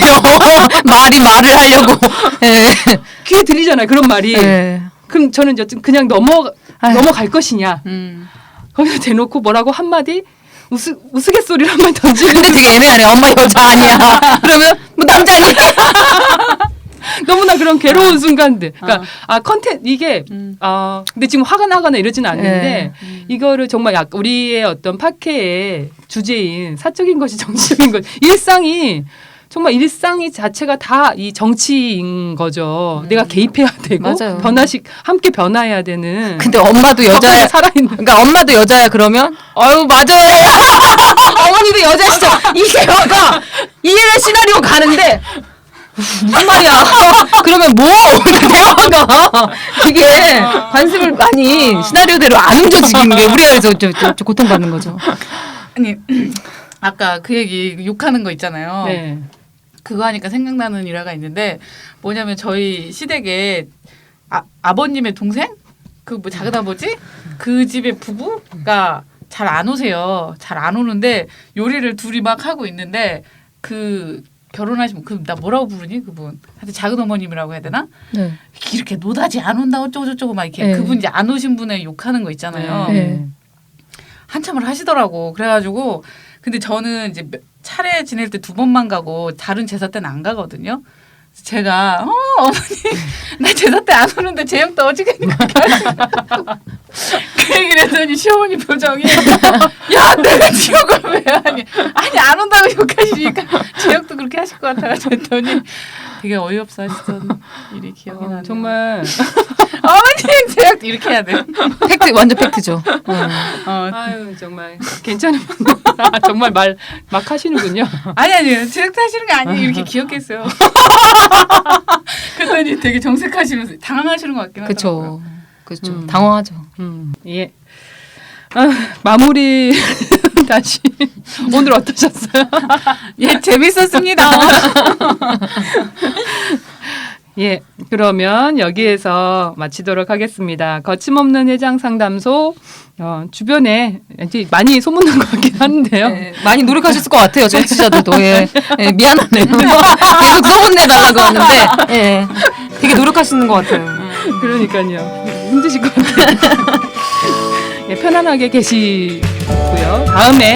말이 말을 하려고. 예. 귀에 들리잖아요. 그런 말이. 예. 그럼 저는 이제 그냥 넘어갈 것이냐. 거기서 대놓고 뭐라고 한마디 우스갯소리를 한 번 던지는 근데 되게 애매하네. 엄마 여자 아니야. 그러면 뭐 남자 아니야. 너무나 그런 괴로운 순간들. 그러니까 이게 근데 지금 화가 나거나 이러지는 않는데 이거를 정말 약간 우리의 어떤 팟캐의 주제인 사적인 것이 정치적인 것 일상이 정말 일상이 자체가 다 이 정치인 거죠. 내가 개입해야 되고 맞아요. 함께 변화해야 되는. 근데 엄마도 여자야. 살아있는. 그러니까 엄마도 여자야 그러면 아유 맞아요. 어머니도 여자시죠. 이게가 이해가 시나리오 가는데 무슨 말이야? 그러면 뭐 대화가 이게 관습을 많이 시나리오대로 안 움직이는 게 우리가 그래서 좀 고통받는 거죠. 아니 아까 그 얘기 욕하는 거 있잖아요. 네. 그거 하니까 생각나는 일화가 있는데 뭐냐면 저희 시댁에 아버님의 동생 그 뭐 작은 아버지 그 집의 부부가 잘 안 오세요. 잘 안 오는데 요리를 둘이 막 하고 있는데 그 결혼하시면 나 뭐라고 부르니 그분 하여튼 작은 어머님이라고 해야 되나 네. 이렇게 노다지 안 온다 어쩌고 저쩌고 막 이렇게 네. 그분 이제 안 오신 분의 욕하는 거 있잖아요. 네. 한참을 하시더라고. 그래가지고 근데 저는 이제 차례 지낼 때 2번만 가고 다른 제사 때는 안 가거든요. 제가 어머니 나 제사 때 안 오는데 제형도 어지간히 그 얘기를 했더니 시어머니 표정이 야 내가 지역을 왜 하니 아니 안 온다고 욕하시니까 제형도 그렇게 하실 것 같아가지고 했더니 되게 어이없어 하시던 일이 기억이 나네요. 정말 어머니 제형 이렇게 해야 돼. 팩트 완전 팩트죠. 아유 정말 괜찮은 정말 말 막 하시는군요. 아니 제형도 하시는 게 아니에요. 이렇게 기억했어요. 그랬더니 되게 정색하시면서 당황하시는 것 같긴 하더라고요. 그렇죠. 당황하죠. 예. 마무리 다시 오늘 어떠셨어요? 예, 재밌었습니다. 예, 그러면 여기에서 마치도록 하겠습니다. 거침없는 회장 상담소 주변에 이제 많이 소문난 것 같긴 한데요. 네, 많이 노력하셨을 것 같아요. 정치자들도. 예. 예, 미안하네요. 계속 소문내달라고 하는데 예. 되게 노력하시는 것 같아요. 그러니까요. 힘드실 것 같아요. 예, 편안하게 계시고요. 다음에